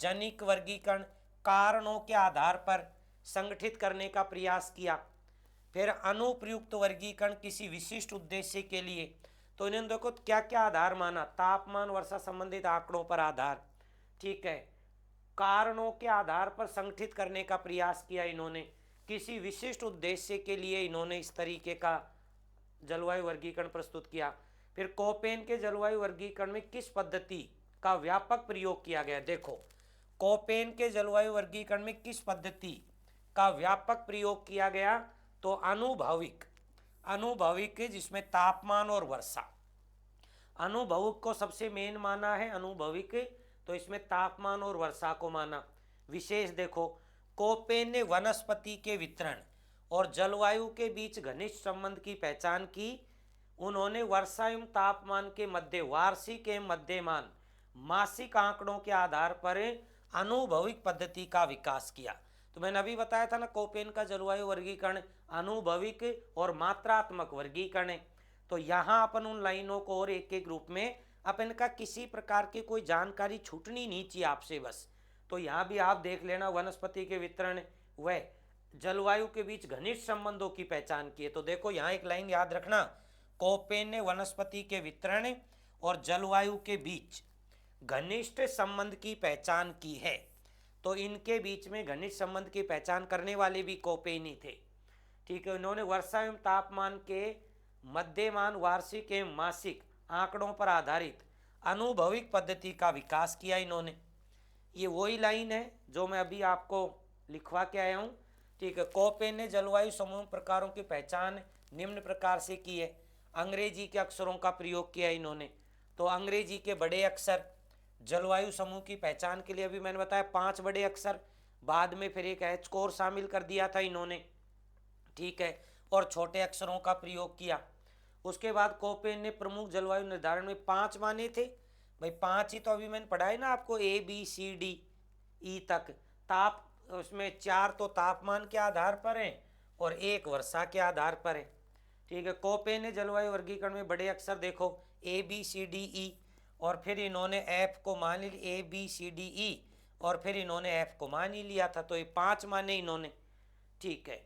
जनिक वर्गीकरण, कारणों के आधार पर संगठित करने का प्रयास किया। फिर अनुप्रयुक्त वर्गीकरण किसी विशिष्ट उद्देश्य के लिए, तो इन्होंने देखो क्या क्या आधार माना, तापमान वर्षा संबंधित आंकड़ों पर आधार। ठीक है, कारणों के आधार पर संगठित करने का प्रयास किया इन्होंने, किसी विशिष्ट उद्देश्य के लिए इन्होंने इस तरीके का जलवायु वर्गीकरण प्रस्तुत किया। फिर कोपेन के जलवायु वर्गीकरण में किस पद्धति का व्यापक प्रयोग किया गया, देखो कोपेन के जलवायु वर्गीकरण में किस पद्धति का व्यापक प्रयोग किया गया, तो अनुभविक, अनुभविक जिसमें तापमान और वर्षा, अनुभविक को सबसे मेन माना है अनुभविक, तो इसमें तापमान और वर्षा को माना। विशेष देखो कोपेन ने वनस्पति के वितरण और जलवायु के बीच घनिष्ठ संबंध की पहचान की। उन्होंने वर्षा एवं तापमान के मध्य वार्षिक एवं मध्यमान मासिक आंकड़ों के आधार पर अनुभविक पद्धति का विकास किया। तो मैंने अभी बताया था ना, कोपेन का जलवायु वर्गीकरण अनुभविक और मात्रात्मक वर्गीकरण है। तो यहाँ अपन उन लाइनों को और एक एक रूप में, अपन का किसी प्रकार की कोई जानकारी छूटनी नहीं चाहिए आपसे बस। तो यहाँ भी आप देख लेना, वनस्पति के वितरण व जलवायु के बीच घनिष्ठ संबंधों की पहचान की है। तो देखो यहाँ एक लाइन याद रखना, कोपेन ने वनस्पति के वितरण और जलवायु के बीच घनिष्ठ संबंध की पहचान की है। तो इनके बीच में घनिष्ठ संबंध की पहचान करने वाले भी कोपेन ही थे। ठीक है, इन्होंने वर्षा एवं तापमान के मध्यमान वार्षिक एवं मासिक आंकड़ों पर आधारित अनुभविक पद्धति का विकास किया इन्होंने। ये वही लाइन है जो मैं अभी आपको लिखवा के आया हूँ। ठीक है, कोपेन ने जलवायु समूह प्रकारों की पहचान निम्न प्रकार से की है। अंग्रेजी के अक्षरों का प्रयोग किया इन्होंने। तो अंग्रेजी के बड़े अक्षर जलवायु समूह की पहचान के लिए अभी मैंने बताया 5 बड़े अक्षर, बाद में फिर एक एच कोर शामिल कर दिया था इन्होंने। ठीक है, और छोटे अक्षरों का प्रयोग किया। उसके बाद कोपेन ने प्रमुख जलवायु निर्धारण में 5 माने थे। भाई 5 ही तो अभी मैंने पढ़ा है ना आपको, ABCDE तक। ताप उसमें 4 तो तापमान के आधार पर हैं और 1 वर्षा के आधार पर है। ठीक है, कोपेन ने जलवायु वर्गीकरण में बड़े अक्षर देखो ABCDE, और फिर इन्होंने F को मान लिया, ABCDE और फिर इन्होंने F को मान ही लिया था। तो ये 5 माने इन्होंने। ठीक है,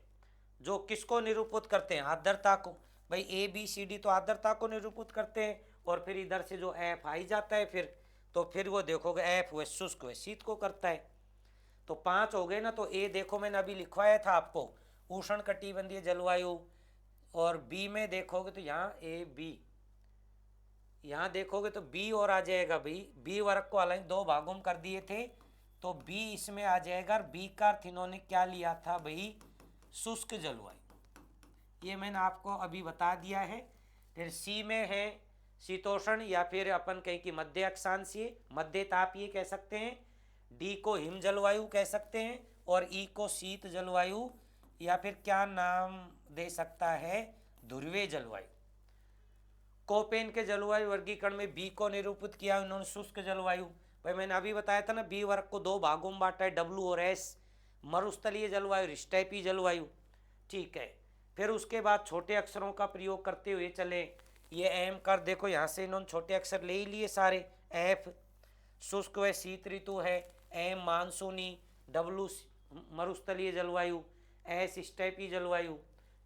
जो किसको निरूपित करते हैं, आर्द्रता को। भाई ABCD तो आर्द्रता को निरूपित करते हैं, और फिर इधर से जो F आई जाता है फिर वो देखोगे F व शुष्क व शीत को करता है। तो 5 हो गए ना। तो A देखो मैंने अभी लिखवाया था आपको, उष्ण कटिबंधीय जलवायु। और B में देखोगे तो यहाँ AB, यहाँ देखोगे तो B और आ जाएगा भाई। B वर्ग को हालांकि 2 भागों में कर दिए थे, तो B इसमें आ जाएगा। और B का अर्थ इन्होंने क्या लिया था भाई, शुष्क जलवायु। ये मैंने आपको अभी बता दिया है। फिर C में है शीतोष्ण, या फिर अपन कहें कि मध्य अक्षांशीय, मध्य तापीय कह सकते हैं। D को हिम जलवायु कह सकते हैं, और E को शीत जलवायु, या फिर क्या नाम दे सकता है, ध्रुवीय जलवायु। कोपेन के जलवायु वर्गीकरण में बी को निरूपित किया उन्होंने, शुष्क जलवायु। भाई मैंने अभी बताया था ना, बी वर्ग को 2 भागों में बांटा है, W और S। मरुस्थलीय जलवायु, स्टेपी जलवायु। ठीक है, फिर उसके बाद छोटे अक्षरों का प्रयोग करते हुए चले। ये एम कर देखो, यहाँ से इन्होंने छोटे अक्षर ले ही लिए सारे। F शुष्क व शीत ऋतु है, M मानसूनी, W मरुस्थलीय जलवायु, S स्टेपी जलवायु।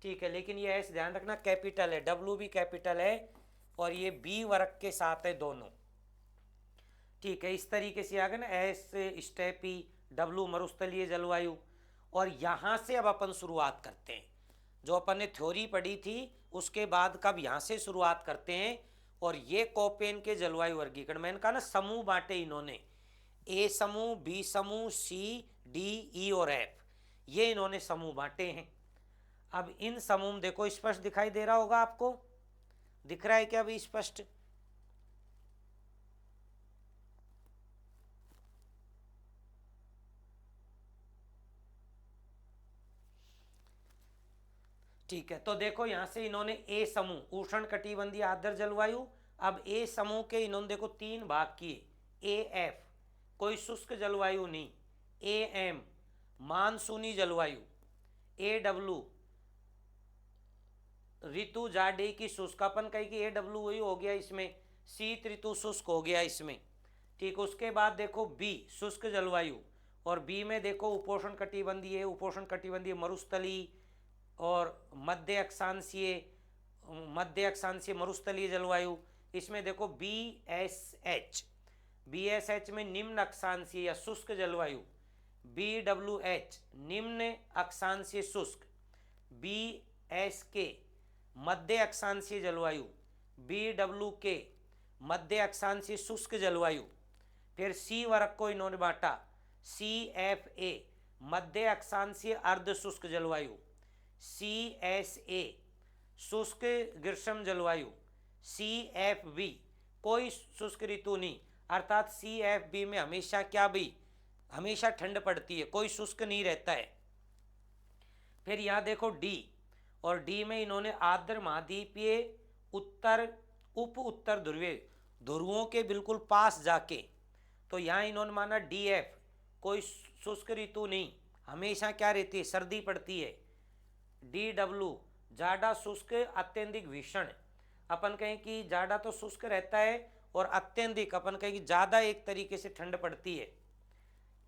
ठीक है, लेकिन ये S ध्यान रखना कैपिटल है, W भी कैपिटल है, और ये बी वर्ग के साथ है दोनों। ठीक है, इस तरीके से आ गया ना, S स्टेपी, W मरुस्थलीय जलवायु। और यहाँ से अब अपन शुरुआत करते हैं। जो अपन ने थ्योरी पढ़ी थी उसके बाद कब यहाँ से शुरुआत करते हैं। और ये कोपेन के जलवायु वर्गीकरण, मैंने कहा ना समूह बांटे इन्होंने, ए समूह, बी समूह, सी, डी, ई और एफ, ये इन्होंने समूह बांटे हैं। अब इन समूह में देखो स्पष्ट दिखाई दे रहा होगा आपको, दिख रहा है क्या अभी स्पष्ट? ठीक है, तो देखो यहां से इन्होंने ए समूह उष्ण कटिबंधीय आर्द्र जलवायु, अब ए समूह के इन्होंने देखो 3 भाग किए। ए एफ कोई शुष्क जलवायु नहीं, ए एम मानसूनी जलवायु, ए डब्ल्यू ऋतु जाड़े की शुष्कापन कही कि ए डब्ल्यू वही हो गया इसमें, शीत ऋतु शुष्क हो गया इसमें। ठीक, उसके बाद देखो बी शुष्क जलवायु, और बी में देखो उपोष्ण कटिबंधीय, उपोष्ण कटिबंधीय मरुस्थली और मध्य अक्षांशीय मरुस्थलीय जलवायु। इसमें देखो बी एस एच में निम्न अक्षांशीय या शुष्क जलवायु, बी डब्ल्यू एच निम्न अक्षांशीय शुष्क, बी एस के मध्य अक्षांशीय जलवायु, बी डब्ल्यू के मध्य अक्षांशीय शुष्क जलवायु। फिर सी वर्ग को इन्होंने बांटा, सी एफ ए मध्य अक्षांशीय अर्ध शुष्क जलवायु, सी एस ए शुष्क ग्रीष्म जलवायु, सी एफ बी कोई शुष्क ऋतु नहीं, अर्थात सी एफ बी में हमेशा क्या भी, हमेशा ठंड पड़ती है, कोई शुष्क नहीं रहता है। फिर यहाँ देखो डी, और डी में इन्होंने आर्द्र महाद्वीपीय उत्तर उप उत्तर ध्रुवीय ध्रुवों के बिल्कुल पास जाके, तो यहाँ इन्होंने माना डी एफ कोई शुष्क ऋतु नहीं, हमेशा क्या रहती है, सर्दी पड़ती है। डी डब्ल्यू जाड़ा शुष्क अत्यधिक भीषण, अपन कहें कि जाड़ा तो शुष्क रहता है और अत्यधिक अपन कहें कि ज़्यादा एक तरीके से ठंड पड़ती है।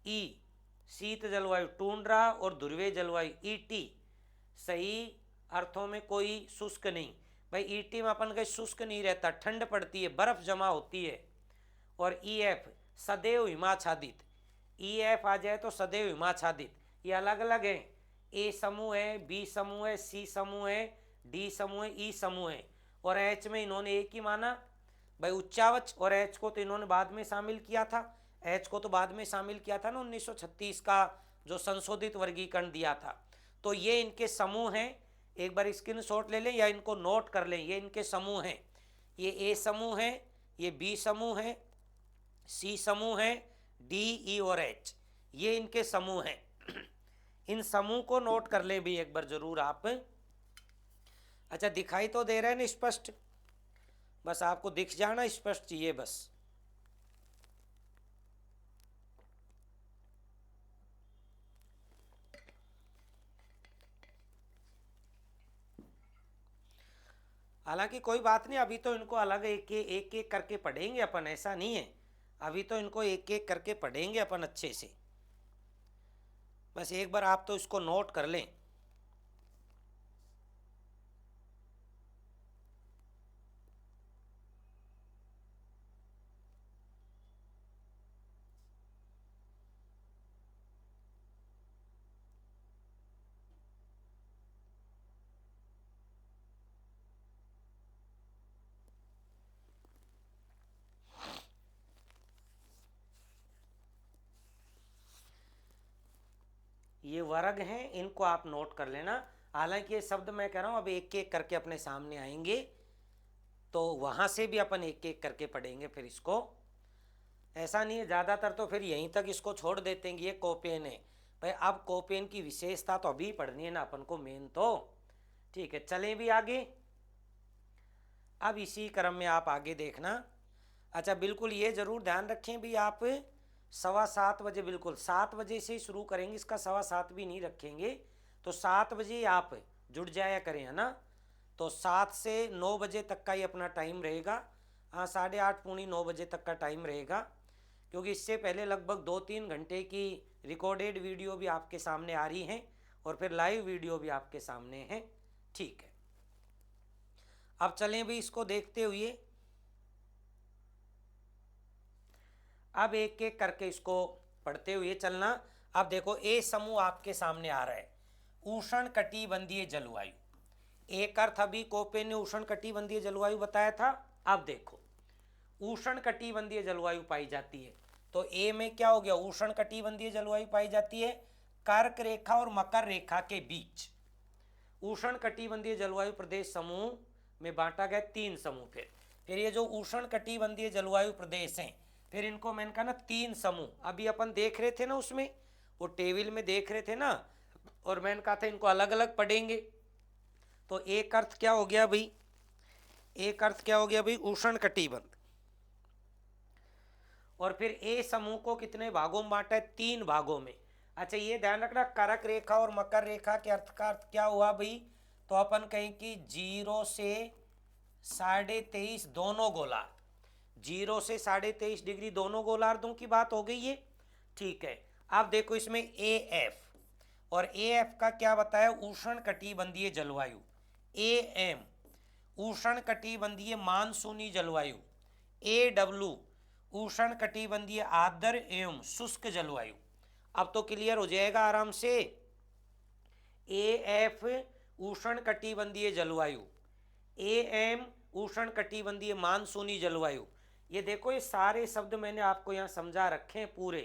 ई शीत जलवायु टूंड्रा और ध्रुवीय जलवायु, ई टी सही अर्थों में कोई शुष्क नहीं भाई, ई टी में अपन कहीं शुष्क नहीं रहता, ठंड पड़ती है, बर्फ जमा होती है। और ई एफ सदैव हिमाच्छादित, ई एफ आ जाए तो सदैव हिमाच्छादित, ये अलग अलग हैं। ए समूह है, बी समूह है, सी समूह है, डी समूह है, ई समूह है। और एच में इन्होंने एक ही माना भाई उच्चावच, और एच को तो इन्होंने बाद में शामिल किया था, एच को तो बाद में शामिल किया था ना 1936 का जो संशोधित वर्गीकरण दिया था। तो ये इनके समूह हैं, एक बार स्क्रीनशॉट ले लें या इनको नोट कर लें, ये इनके समूह हैं। ये ए समूह है, ये बी समूह है, सी समूह है, डी ई और एच, ये इनके समूह हैं। इन समूह को नोट कर लें भी एक बार जरूर आप। अच्छा दिखाई तो दे रहा है ना स्पष्ट, बस आपको दिख जाना स्पष्ट चाहिए बस। हालांकि कोई बात नहीं, अभी तो इनको अलग एक एक करके पढ़ेंगे अपन, ऐसा नहीं है, अभी तो इनको एक एक करके पढ़ेंगे अपन अच्छे से, बस एक बार आप तो इसको नोट कर लें। ये वर्ग हैं, इनको आप नोट कर लेना। हालांकि ये शब्द मैं कह रहा हूँ अब एक एक करके अपने सामने आएंगे, तो वहाँ से भी अपन एक एक करके पढ़ेंगे फिर इसको, ऐसा नहीं है। ज़्यादातर तो फिर यहीं तक इसको छोड़ देते हैं, ये कोपेन है भाई, अब कोपेन की विशेषता तो अभी पढ़नी है ना अपन को मेन तो। ठीक है, चलें भी आगे, अब इसी क्रम में आप आगे देखना। अच्छा बिल्कुल ये ज़रूर ध्यान रखें भी आप 7:15 बजे, बिल्कुल 7 बजे से ही शुरू करेंगे, इसका 7:15 भी नहीं रखेंगे, तो 7 बजे आप जुड़ जाया करें, है ना। तो 7 से 9 बजे तक का ही अपना टाइम रहेगा, हाँ 8:30 पौनी 9 बजे तक का टाइम रहेगा, क्योंकि इससे पहले लगभग 2-3 घंटे की रिकॉर्डेड वीडियो भी आपके सामने आ रही हैं और फिर लाइव वीडियो भी आपके सामने है। ठीक है, अब चलें भी इसको देखते हुए, अब एक एक करके इसको पढ़ते हुए चलना। अब देखो ए समूह आपके सामने आ रहा है, उष्ण कटिबंधीय जलवायु। एक अर्थ अभी कोपेन ने उष्ण कटिबंधीय जलवायु बताया था। अब देखो उष्ण कटिबंधीय जलवायु पाई जाती है, तो ए में क्या हो गया, उष्ण कटिबंधीय जलवायु पाई जाती है कर्क रेखा और मकर रेखा के बीच। उष्ण कटिबंधीय जलवायु प्रदेश समूह में बांटा गया 3 समूह। फिर ये जो उष्ण कटिबंधीय जलवायु प्रदेश हैं, फिर इनको मैंने कहा ना 3 समूह अभी अपन देख रहे थे ना, उसमें वो टेबल में देख रहे थे ना, और मैंने कहा था इनको अलग अलग पढ़ेंगे। तो एक अर्थ क्या हो गया भाई, एक अर्थ क्या हो गया भाई, उष्ण कटिबंध। और फिर ए समूह को कितने भागों में बांटा है, 3 भागों में। अच्छा ये ध्यान रखना, कर्क रेखा और मकर रेखा के अर्थ का अर्थ क्या हुआ भाई, तो अपन कहें कि 0 से 23.5 दोनों गोलार्ध, 0 से 23.5 डिग्री दोनों गोलार्धों की बात हो गई है। ठीक है, अब देखो इसमें ए एफ, और ए एफ का क्या बताया, उष्ण कटिबंधीय जलवायु। ए एम उष्ण कटिबंधीय मानसूनी जलवायु। ए डब्ल्यू उष्ण कटिबंधीय आर्द्र एवं शुष्क जलवायु। अब तो क्लियर हो जाएगा आराम से। ए एफ उष्ण कटिबंधीय जलवायु, ए एम उष्ण कटिबंधीय मानसूनी जलवायु। ये देखो ये सारे शब्द मैंने आपको यहाँ समझा रखे हैं पूरे,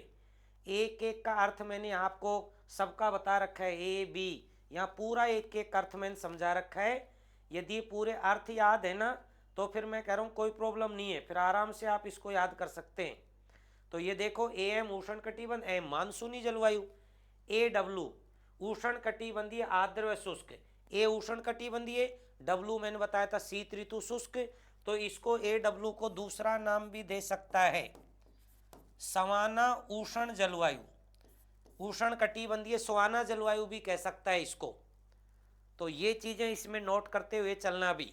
एक एक का अर्थ मैंने आपको सबका बता रखा है। ए बी यहाँ पूरा एक एक अर्थ मैंने समझा रखा है। यदि पूरे अर्थ याद है ना, तो फिर मैं कह रहा हूँ कोई प्रॉब्लम नहीं है, फिर आराम से आप इसको याद कर सकते हैं। तो ये देखो ए एम उष्ण कटिबंध, एम मानसूनी जलवायु। ए डब्ल्यू उष्ण कटिबंधीय आर्द्र व शुष्क। ए उष्ण कटिबंधीय, डब्ल्यू मैंने बताया था शीत ऋतु शुष्क। तो इसको ए डब्ल्यू को दूसरा नाम भी दे सकता है सवाना उष्ण जलवायु, उष्ण कटिबंधीय सवाना जलवायु भी कह सकता है इसको। तो ये चीजें इसमें नोट करते हुए चलना भी,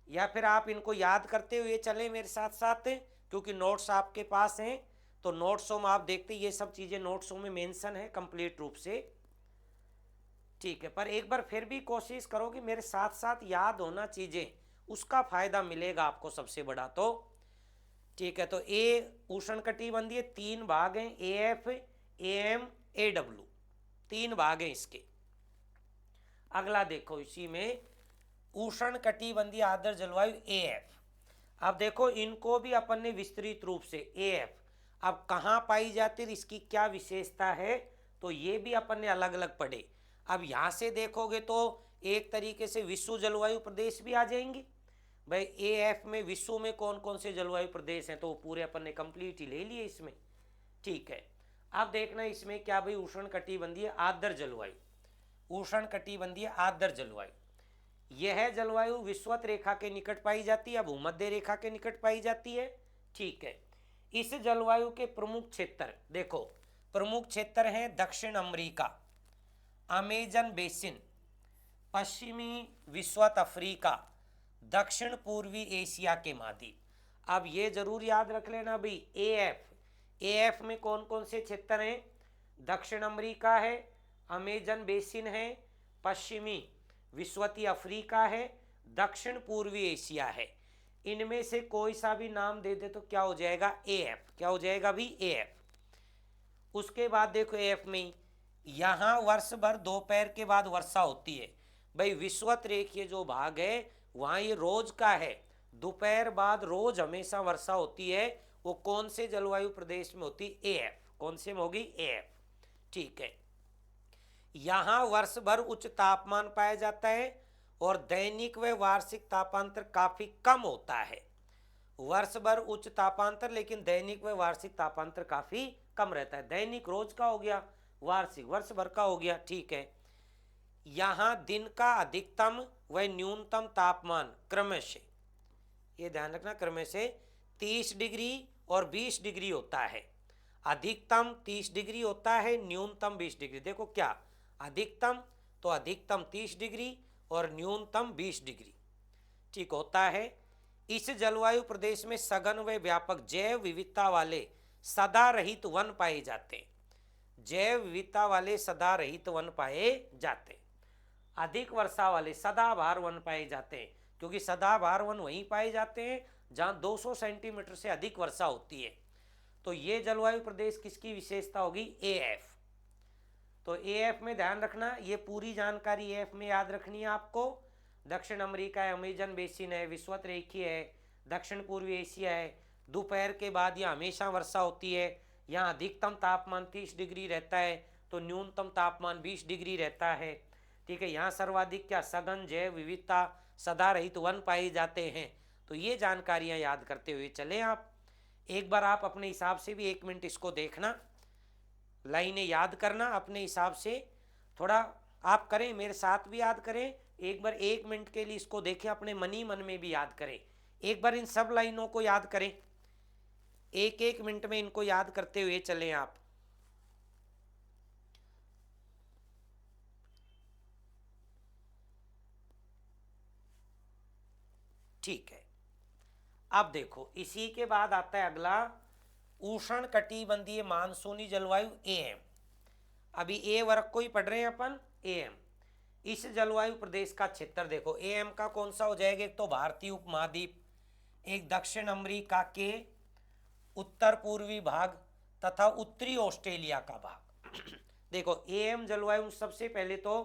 या फिर आप इनको याद करते हुए चले मेरे साथ साथ, क्योंकि नोट्स आपके पास हैं। तो नोट्सों में आप देखते ये सब चीजें नोट्सों में मेंशन है कंप्लीट रूप से। ठीक है, पर एक बार फिर भी कोशिश करो कि मेरे साथ साथ याद होना चीजें, उसका फायदा मिलेगा आपको सबसे बड़ा। तो ठीक है, तो ए उष्ण कटिबंधीय 3 भाग हैं, A F, A M, A W, 3 भाग हैं इसके। अगला देखो इसी में उष्ण कटिबंधीय आर्द्र जलवायु ए एफ। अब देखो इनको भी अपन ने विस्तृत रूप से ए एफ अब कहाँ पाई जाती है, इसकी क्या विशेषता है, तो ये भी अपन ने अलग अलग पढ़े। अब यहाँ से देखोगे तो एक तरीके से विश्व जलवायु प्रदेश भी आ जाएंगे भाई। ए एफ में विश्व में कौन कौन से जलवायु प्रदेश हैं, तो पूरे अपन ने कंप्लीट ही ले लिए इसमें। ठीक है, अब देखना इसमें क्या भाई, उष्ण कटिबंधीय आर्द्र जलवायु, उष्ण कटिबंधीय आर्द्र जलवायु। यह जलवायु विषुवत रेखा के निकट पाई जाती है, भूमध्य रेखा के निकट पाई जाती है। ठीक है, इस जलवायु के प्रमुख क्षेत्र देखो, प्रमुख क्षेत्र हैं दक्षिण अमेरिका, अमेजन बेसिन, पश्चिमी विषुवत अफ्रीका, दक्षिण पूर्वी एशिया के महाद्वीप। अब ये जरूर याद रख लेना भाई, ए एफ में कौन कौन से क्षेत्र हैं, दक्षिण अमेरिका है, अमेजन बेसिन है, पश्चिमी विषुवती अफ्रीका है, दक्षिण पूर्वी एशिया है। इनमें से कोई सा भी नाम दे दे तो क्या हो जाएगा, ए एफ। क्या हो जाएगा भी, ए एफ। उसके बाद देखो ए एफ में यहाँ वर्ष भर दोपहर के बाद वर्षा होती है भाई। विषुवत रेखीय जो भाग है वहाँ ये रोज का है, दोपहर बाद रोज हमेशा वर्षा होती है। वो कौन से जलवायु प्रदेश में होती, ए एफ। कौन से में होगी, ए एफ। ठीक है, यहाँ वर्ष भर उच्च तापमान पाया जाता है और दैनिक व वार्षिक तापांतर काफी कम होता है। वर्ष भर उच्च तापांतर, लेकिन दैनिक व वार्षिक तापांतर काफी कम रहता है। दैनिक रोज का हो गया, वार्षिक वर्ष भर का हो गया। ठीक है, यहाँ दिन का अधिकतम व न्यूनतम तापमान क्रमशः, ये ध्यान रखना, क्रमशः 30 डिग्री और 20 डिग्री होता है। अधिकतम 30 डिग्री होता है, न्यूनतम 20 डिग्री। देखो क्या अधिकतम, तो अधिकतम 30 डिग्री और न्यूनतम 20 डिग्री ठीक होता है। इस जलवायु प्रदेश में सघन व व्यापक जैव विविधता वाले सदा रहित वन पाए जाते हैं। जैव विविधता वाले सदा रहित वन पाए जाते हैं। अधिक वर्षा वाले सदाबहार वन पाए जाते हैं, क्योंकि सदाबहार वन वहीं पाए जाते हैं जहाँ 200 सेंटीमीटर से अधिक वर्षा होती है। तो ये जलवायु प्रदेश किसकी विशेषता होगी, ए एफ। तो AF में ध्यान रखना, ये पूरी जानकारी AF में याद रखनी है आपको। दक्षिण अमेरिका है, अमेजन बेसिन है, विषुवत रेखीय है, दक्षिण पूर्वी एशिया है, दोपहर के बाद यहाँ हमेशा वर्षा होती है, यहाँ अधिकतम तापमान 30 डिग्री रहता है तो न्यूनतम तापमान 20 डिग्री रहता है। ठीक है, यहाँ सर्वाधिक क्या सघन जैव विविधता सदा रहित वन पाए जाते हैं। तो ये जानकारियाँ याद करते हुए चलें आप। एक बार आप अपने हिसाब से भी 1 मिनट इसको देखना, लाइनें याद करना अपने हिसाब से, थोड़ा आप करें, मेरे साथ भी याद करें। एक बार 1 मिनट के लिए इसको देखें, अपने मन ही मन में भी याद करें। एक बार इन सब लाइनों को याद करें, 1-1 मिनट में इनको याद करते हुए चलें आप। ठीक है, अब देखो इसी के बाद आता है अगला उष्ण कटिबंधीय मानसूनी जलवायु AM। अभी ए वर्ग को ही पढ़ रहे हैं अपन, AM। इस जलवायु प्रदेश का क्षेत्र देखो, AM का कौन सा हो जाएगा, एक तो भारतीय उपमहाद्वीप, एक दक्षिण अमेरिका के उत्तर पूर्वी भाग तथा उत्तरी ऑस्ट्रेलिया का भाग। देखो AM जलवायु, सबसे पहले तो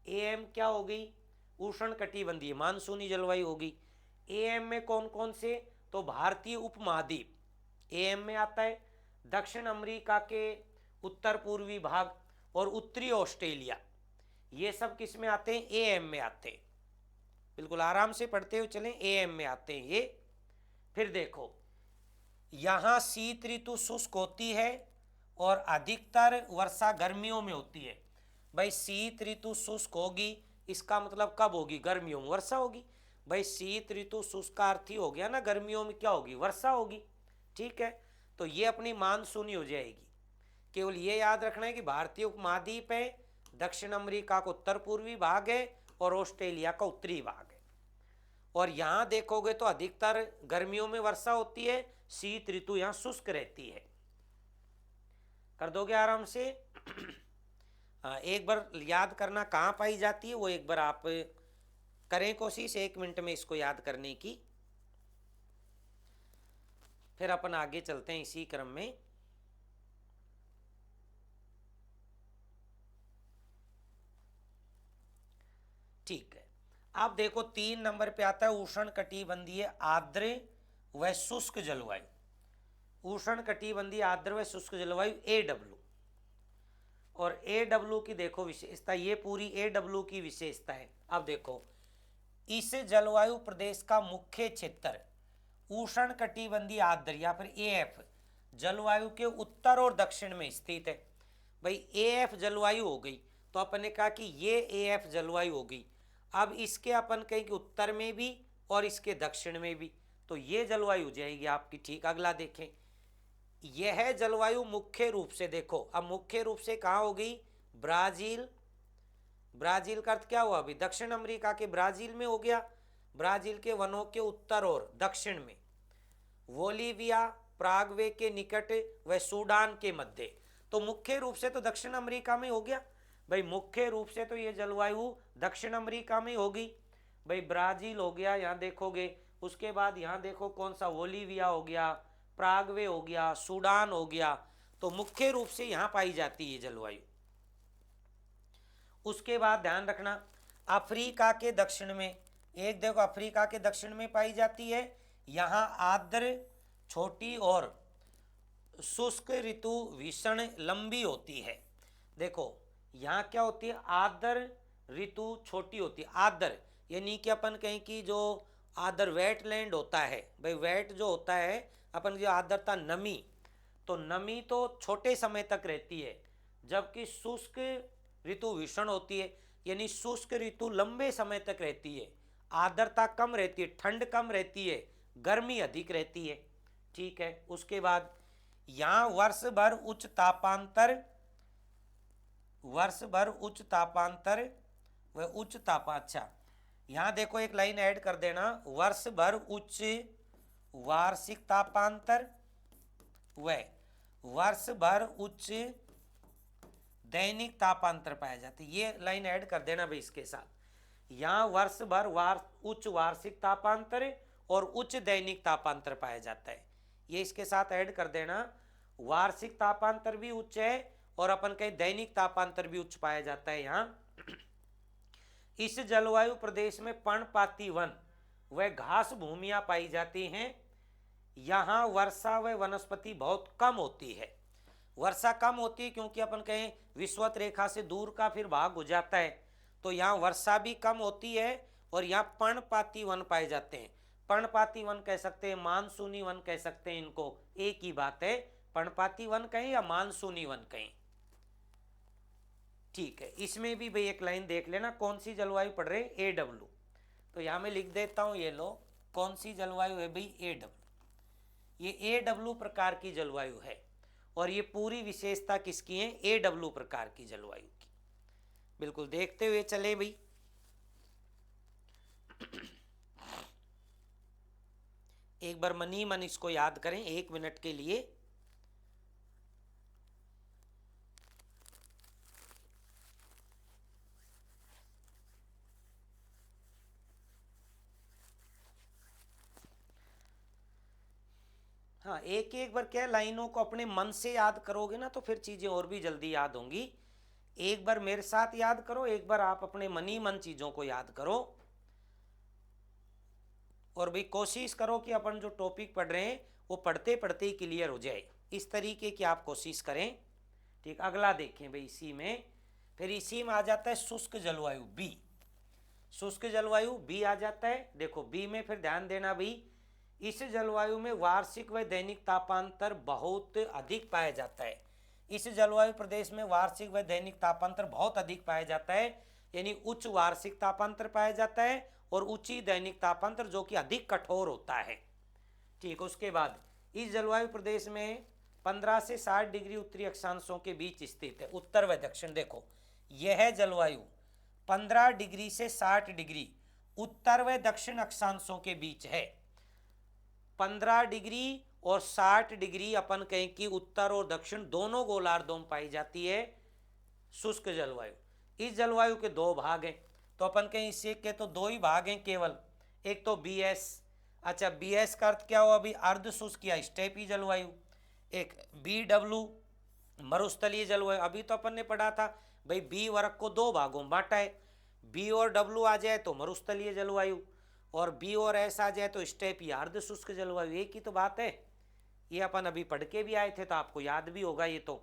AM क्या हो गई, उष्ण कटिबंधीय मानसूनी जलवायु होगी। AM में कौन कौन से, तो भारतीय उपमहाद्वीप AM में आता है, दक्षिण अमेरिका के उत्तर पूर्वी भाग और उत्तरी ऑस्ट्रेलिया, ये सब किस में आते हैं, AM में आते हैं। बिल्कुल आराम से पढ़ते हुए चलें, AM में आते हैं ये। फिर देखो यहाँ शीत ऋतु शुष्क होती है और अधिकतर वर्षा गर्मियों में होती है। भाई शीत ऋतु शुष्क होगी, इसका मतलब कब होगी, गर्मियों में वर्षा होगी। भाई शीत ऋतु शुष्क का अर्थ ही हो गया ना, गर्मियों में क्या होगी, वर्षा होगी। ठीक है, तो ये अपनी मानसूनी हो जाएगी। केवल ये याद रखना है कि भारतीय उपमहाद्वीप है, दक्षिण अमेरिका का उत्तर पूर्वी भाग है और ऑस्ट्रेलिया का उत्तरी भाग है। और यहाँ देखोगे तो अधिकतर गर्मियों में वर्षा होती है, शीत ऋतु यहाँ शुष्क रहती है। कर दोगे आराम से। एक बार याद करना कहाँ पाई जाती है, वो एक बार आप करें कोशिश 1 मिनट में इसको याद करने की, फिर अपन आगे चलते हैं इसी क्रम में। ठीक है, आप देखो 3 नंबर पे आता है उष्ण कटिबंधीय आर्द्र व शुष्क जलवायु। उष्ण कटिबंधीय आर्द्र व शुष्क जलवायु AW। और AW की देखो विशेषता, ये पूरी AW की विशेषता है। अब देखो इस जलवायु प्रदेश का मुख्य क्षेत्र उष्ण कटिबंधीय आर्द्र या फिर AF जलवायु के उत्तर और दक्षिण में स्थित है। भाई AF जलवायु हो गई, तो अपन ने कहा कि ये AF जलवायु हो गई। अब इसके अपन कहें कि उत्तर में भी और इसके दक्षिण में भी, तो ये जलवायु हो जाएगी आपकी। ठीक, अगला देखें, यह जलवायु मुख्य रूप से देखो, अब मुख्य रूप से कहाँ हो गई, ब्राजील। ब्राजील का अर्थ क्या हुआ, अभी दक्षिण अमेरिका के ब्राजील में हो गया, ब्राजील के वनों के उत्तर और दक्षिण में, बोलीविया प्रागवे के निकट व सूडान के मध्य। तो मुख्य रूप से तो दक्षिण अमेरिका में हो गया। भाई मुख्य रूप से तो ये जलवायु दक्षिण अमेरिका में होगी। भाई ब्राजील हो गया, यहाँ देखोगे, उसके बाद यहाँ देखो कौन सा, बोलीविया हो गया, प्रागवे हो गया, सूडान हो गया, तो मुख्य रूप से यहाँ पाई जाती है जलवायु। उसके बाद ध्यान रखना अफ्रीका के दक्षिण में, एक देखो अफ्रीका के दक्षिण में पाई जाती है, यहाँ आर्द्र छोटी और शुष्क ऋतु भीषण लंबी होती है। देखो यहाँ क्या होती है, आर्द्र ऋतु छोटी होती है। आर्द्र यानी कि अपन कहें कि जो आर्द्र वेटलैंड होता है, भाई वेट जो होता है अपन जो आर्द्रता नमी, तो नमी तो छोटे समय तक रहती है, जबकि शुष्क ऋतु भीषण होती है, यानी शुष्क ऋतु लंबे समय तक रहती है, आर्द्रता कम रहती है, ठंड कम रहती है, गर्मी अधिक रहती है। ठीक है, उसके बाद यहाँ वर्ष भर उच्च तापांतर व उच्च तापमान, अच्छा यहाँ देखो एक लाइन ऐड कर देना, वर्ष भर उच्च वार्षिक तापांतर व वर्ष भर उच्च दैनिक तापांतर पाया जाता है। ये लाइन ऐड कर देना भाई इसके साथ, यहाँ वर्ष भर उच्च वार्षिक तापांतर और उच्च दैनिक तापांतर पाया जाता है, ये इसके साथ ऐड कर देना। वार्षिक तापांतर भी उच्च है और अपन कहीं दैनिक तापांतर भी उच्च पाया जाता है यहाँ। इस जलवायु प्रदेश में पर्णपाती वन व घास भूमियां पाई जाती हैं। यहाँ वर्षा व वनस्पति बहुत कम होती है। वर्षा कम होती है क्योंकि अपन कहें विषुवत रेखा से दूर का फिर भाग हो जाता है, तो यहाँ वर्षा भी कम होती है और यहाँ पर्णपाती वन पाए जाते हैं। पर्णपाती वन कह सकते हैं, मानसूनी वन कह सकते हैं, इनको एक ही बात है, पर्णपाती वन कहें या मानसूनी वन कहें। ठीक है, इसमें भी भाई एक लाइन देख लेना, कौन सी जलवायु पढ़ रहे, AW। तो यहाँ मैं लिख देता हूँ, ये लो, कौन सी जलवायु है भाई, AW। ये AW प्रकार की जलवायु है और ये पूरी विशेषता किसकी है, AW प्रकार की जलवायु की। बिल्कुल देखते हुए चले भाई। एक बार मनी मन इसको याद करें 1 मिनट के लिए। हाँ, एक एक बार क्या लाइनों को अपने मन से याद करोगे ना तो फिर चीजें और भी जल्दी याद होंगी। एक बार मेरे साथ याद करो, एक बार आप अपने मनी मन चीजों को याद करो और भाई कोशिश करो कि अपन जो टॉपिक पढ़ रहे हैं वो पढ़ते पढ़ते ही क्लियर हो जाए, इस तरीके की आप कोशिश करें। ठीक, अगला देखें भाई, इसी में फिर इसी में आ जाता है शुष्क जलवायु B। शुष्क जलवायु B आ जाता है। देखो B में फिर ध्यान देना भाई, इस जलवायु में वार्षिक व दैनिक तापांतर बहुत अधिक पाया जाता है। इस जलवायु प्रदेश में वार्षिक व दैनिक तापांतर बहुत अधिक पाया जाता है, यानी उच्च वार्षिक तापांतर पाया जाता है और उच्च दैनिक तापांतर जो कि अधिक कठोर होता है। ठीक, उसके बाद इस जलवायु प्रदेश में 15 से 60 डिग्री उत्तरी अक्षांशों के बीच स्थित है, उत्तर व दक्षिण। देखो यह जलवायु 15 डिग्री से 60 डिग्री उत्तर व दक्षिण अक्षांशों के बीच है। 15 डिग्री और 60 डिग्री अपन कहें कि उत्तर और दक्षिण दोनों गोलार्धों में पाई जाती है शुष्क जलवायु। इस जलवायु के दो भाग हैं, तो अपन कहें इससे के तो दो ही भाग हैं केवल, एक तो BS। अच्छा, BS का अर्थ क्या हुआ अभी, अर्ध शुष्क या स्टेपी जलवायु। एक BW मरुस्थलीय जलवायु। अभी तो अपन ने पढ़ा था भाई B वर्ग को दो भागों में बांटा है, B और W आ जाए तो मरुस्थलीय जलवायु और B और S आ जाए तो स्टेपी अर्ध शुष्क जलवायु। एक ही तो बात है, ये अपन अभी पढ़ के भी आए थे तो आपको याद भी होगा ये तो।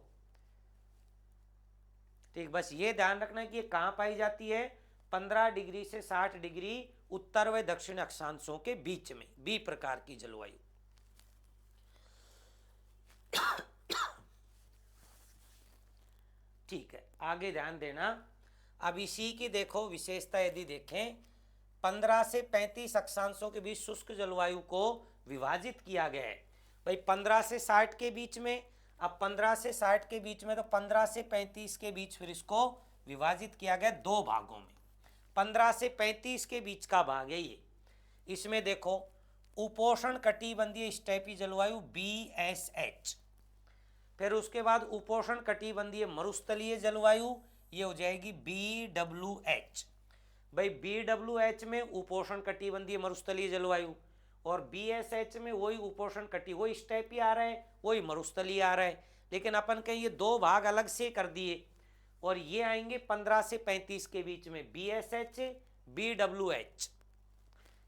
ठीक, बस ये ध्यान रखना कि ये कहाँ पाई जाती है, 15 डिग्री से 60 डिग्री उत्तर व दक्षिण अक्षांशों के बीच में, B प्रकार की जलवायु। ठीक है, आगे ध्यान देना। अब इसी की देखो विशेषता यदि देखें, 15 से 35 अक्षांशों के बीच शुष्क जलवायु को विभाजित किया गया है भाई। 15 से 60 के बीच में, अब 15 से 60 के बीच में तो 15 से 35 के बीच फिर इसको विभाजित किया गया दो भागों में। 15 से 35 के बीच का भाग है ये। इसमें देखो उपोष्ण कटिबंधीय स्टेपी जलवायु BSH, फिर उसके बाद उपोष्ण कटिबंधीय मरुस्थलीय जलवायु ये हो जाएगी BWH। भाई BWH में उपोष्ण कटिबंधीय मरुस्थलीय जलवायु और BSH में वही उपोष्ण कटि, वही स्टेपी आ रहा है, वही मरुस्थलीय आ रहा है, लेकिन अपन कहें ये दो भाग अलग से कर दिए और ये आएंगे 15 से 35 के बीच में BSH BWH,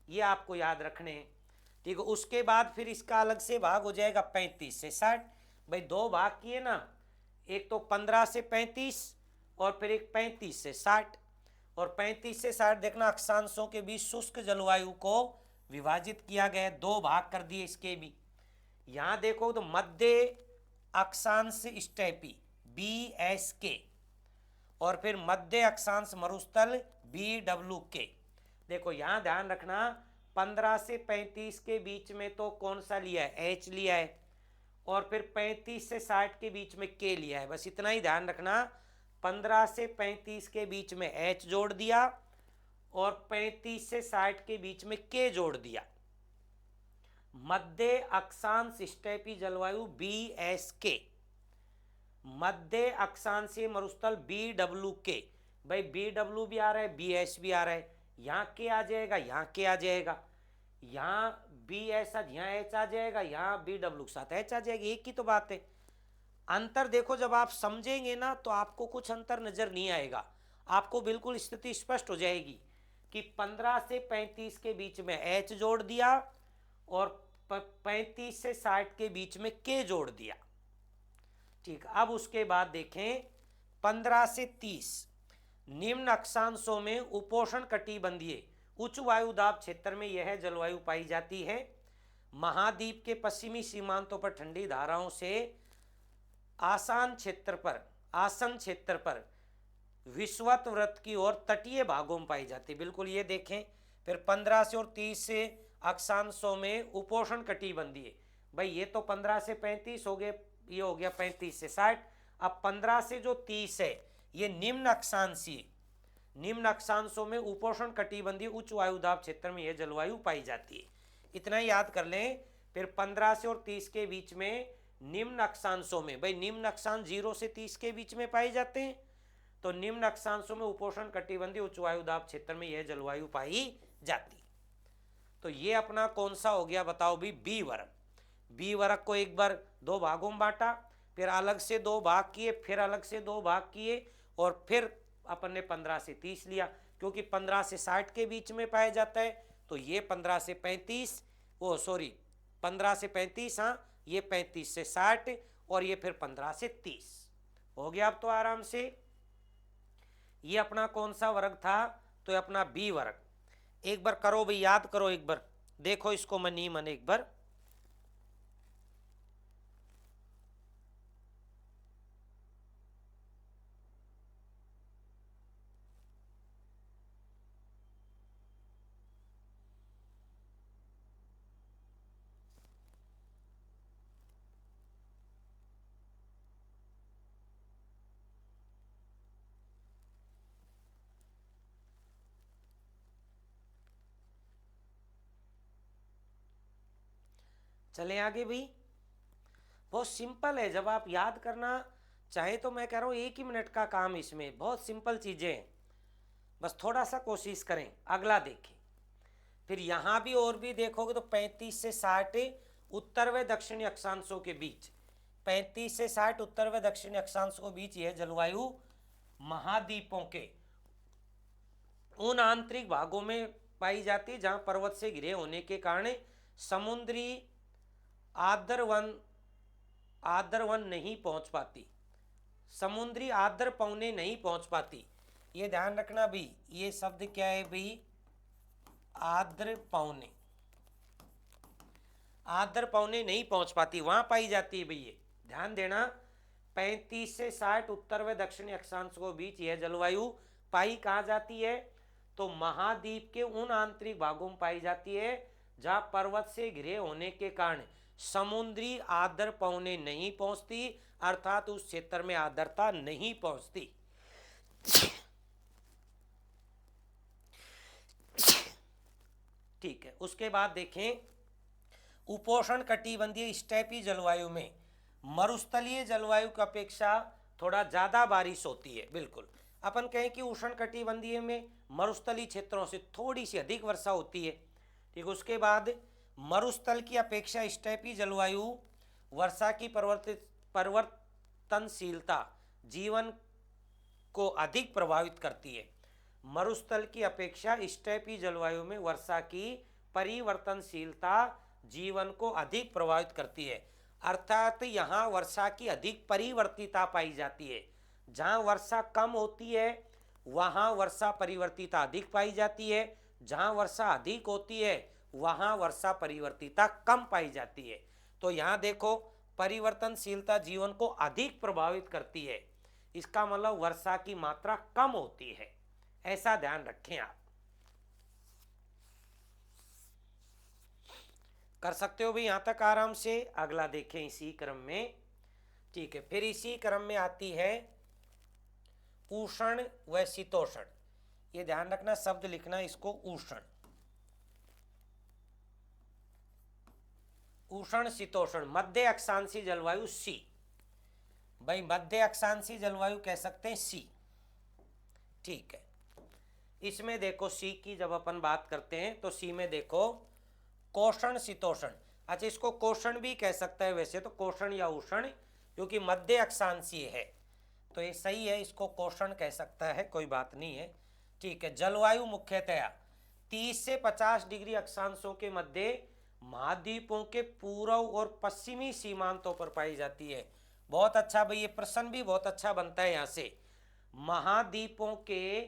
ये आपको याद रखने हैं। ठीक है, उसके बाद फिर इसका अलग से भाग हो जाएगा 35 से 60। भाई दो भाग किए ना, एक तो 15 से 35 और फिर एक 35 से 60। और 35 से 60 देखना अक्षांशों के बीच शुष्क जलवायु को विभाजित किया गया, दो भाग कर दिए इसके भी। यहाँ देखो तो मध्य अक्षांश स्टेपी BSK और फिर मध्य अक्षांश मरुस्थल BWK। देखो यहाँ ध्यान रखना 15 से 35 के बीच में तो कौन सा लिया है, H लिया है और फिर 35 से 60 के बीच में K लिया है। बस इतना ही ध्यान रखना, 15 से 35 के बीच में H जोड़ दिया और 35 से 60 के बीच में K जोड़ दिया। मध्य अक्षांश स्टेपी जलवायु BSK, मध्य अक्षांशीय मरुस्थल BWK। भाई BW भी आ रहा है, BS भी आ रहा है, यहाँ K आ जाएगा, यहाँ K आ जाएगा, यहाँ BS यहाँ H आ जाएगा, यहाँ BW के साथ H आ जाएगी, एक ही तो बात है। अंतर देखो, जब आप समझेंगे ना तो आपको कुछ अंतर नजर नहीं आएगा, आपको बिल्कुल स्थिति स्पष्ट हो जाएगी कि 15 से 35 के बीच में एच जोड़ दिया और 35 से 60 के बीच में के जोड़ दिया। ठीक, अब उसके बाद देखें 15 से 30 निम्न अक्षांशों में उपोष्ण कटिबंधीय उच्च वायु दाब क्षेत्र में यह जलवायु पाई जाती है। महाद्वीप के पश्चिमी सीमांतों पर ठंडी धाराओं से आसन क्षेत्र पर विषुवत वृत्त की ओर तटीय भागों में पाई जाती है। बिल्कुल ये देखें, फिर 15 से और 30 से अक्षांशों में उपोष्ण कटिबंधीय, भाई ये तो 15 से 35 हो गए, ये हो गया 35 से 60। अब 15 से जो 30 है ये निम्न अक्षांशों में उपोष्ण कटिबंधीय उच्च वायुदाब क्षेत्र में यह जलवायु पाई जाती है। इतना ही याद कर लें। फिर 15 से और 30 के बीच में निम्न अक्षांशों में, भाई निम्न अक्षांश 0 से 30 के बीच में पाए जाते हैं, तो निम्न अक्षांशों में उपोष्ण कटिबंधीय उच्च वायुदाब क्षेत्र में यह जलवायु पाई जाती। तो ये अपना कौन सा हो गया बताओ भी, बी वर्ग। बी वर्ग को एक बार दो भागों में बांटा, फिर अलग से दो भाग किए, फिर अलग से दो भाग किए, और फिर अपन ने 15 से 30 लिया, क्योंकि 15 से 60 के बीच में पाया जाता है। तो ये 15 से 35, वो सॉरी 15 से 35, हाँ ये 35 से 60, और ये फिर 15 से 30 हो गया। अब तो आराम से ये अपना कौन सा वर्ग था, तो ये अपना बी वर्ग। एक बार करो भाई, याद करो, एक बार देखो इसको मनी मन एक बार। चले आगे भाई, बहुत सिंपल है। जब आप याद करना चाहे तो मैं कह रहा हूँ 1 ही मिनट का काम, इसमें बहुत सिंपल चीजें हैं, बस थोड़ा सा कोशिश करें। अगला देखें, फिर यहाँ भी और भी देखोगे तो 35 से 60 उत्तर व दक्षिणी अक्षांशों के बीच, 35 से 60 उत्तर व दक्षिणी अक्षांशों के बीच यह जलवायु महाद्वीपों के उन आंतरिक भागों में पाई जाती है जहाँ पर्वत से घिरे होने के कारण समुद्री आर्द्रवन नहीं पहुँच पाती, समुद्री आर्द्र पौने नहीं पहुँच पाती। ये ध्यान रखना भी, ये शब्द क्या है भाई, आर्द्र पौने नहीं पहुँच पाती, वहाँ पाई जाती है भाई। ये ध्यान देना, 35 से 60 उत्तर व दक्षिणी अक्षांशों के बीच यह जलवायु पाई कहाँ जाती है, तो महाद्वीप के उन आंतरिक भागों में पाई जाती है जहाँ पर्वत से घिरे होने के कारण समुद्री आर्द्र पौने नहीं पहुँचती, अर्थात उस क्षेत्र में आर्द्रता नहीं पहुँचती। ठीक है, उसके बाद देखें, उपोष्ण कटिबंधीय स्टेपी जलवायु में मरुस्थलीय जलवायु की अपेक्षा थोड़ा ज़्यादा बारिश होती है। बिल्कुल, अपन कहें कि उष्ण कटिबंधीय में मरुस्थलीय क्षेत्रों से थोड़ी सी अधिक वर्षा होती है। ठीक, उसके बाद मरुस्थल की अपेक्षा स्टेपी जलवायु वर्षा की परिवर्तनशीलता जीवन को अधिक प्रभावित करती है। मरुस्थल की अपेक्षा स्टेपी जलवायु में वर्षा की परिवर्तनशीलता जीवन को अधिक प्रभावित करती है, अर्थात यहाँ वर्षा की अधिक परिवर्तिता पाई जाती है। जहाँ वर्षा कम होती है वहाँ वर्षा परिवर्तिता अधिक पाई जाती है, जहाँ वर्षा अधिक होती है वहाँ वर्षा परिवर्तिता कम पाई जाती है। तो यहाँ देखो, परिवर्तनशीलता जीवन को अधिक प्रभावित करती है, इसका मतलब वर्षा की मात्रा कम होती है, ऐसा ध्यान रखें। आप कर सकते हो भी यहाँ तक आराम से। अगला देखें इसी क्रम में। ठीक है, फिर इसी क्रम में आती है उष्ण व शीतोष्ण। ये ध्यान रखना, शब्द लिखना इसको उष्ण, उष्ण शीतोष्ण। मध्य अक्षांशीय जलवायु सी, भाई मध्य अक्षांशीय जलवायु कह सकते हैं सी। ठीक है, इसमें देखो सी की जब अपन बात करते हैं तो सी में देखो कोषण शीतोष्ण। अच्छा, इसको कोषण भी कह सकता है वैसे तो, कोषण या उष्ण, क्योंकि मध्य अक्षांशीय है, तो ये सही है, इसको क्वेश्चन कह सकता है, कोई बात नहीं है। ठीक है, जलवायु मुख्यतया 30 से 50 डिग्री अक्षांशों के मध्य महाद्वीपों के पूर्व और पश्चिमी सीमांतों पर पाई जाती है। बहुत अच्छा भाई, ये प्रश्न भी बहुत अच्छा बनता है यहाँ से। महाद्वीपों के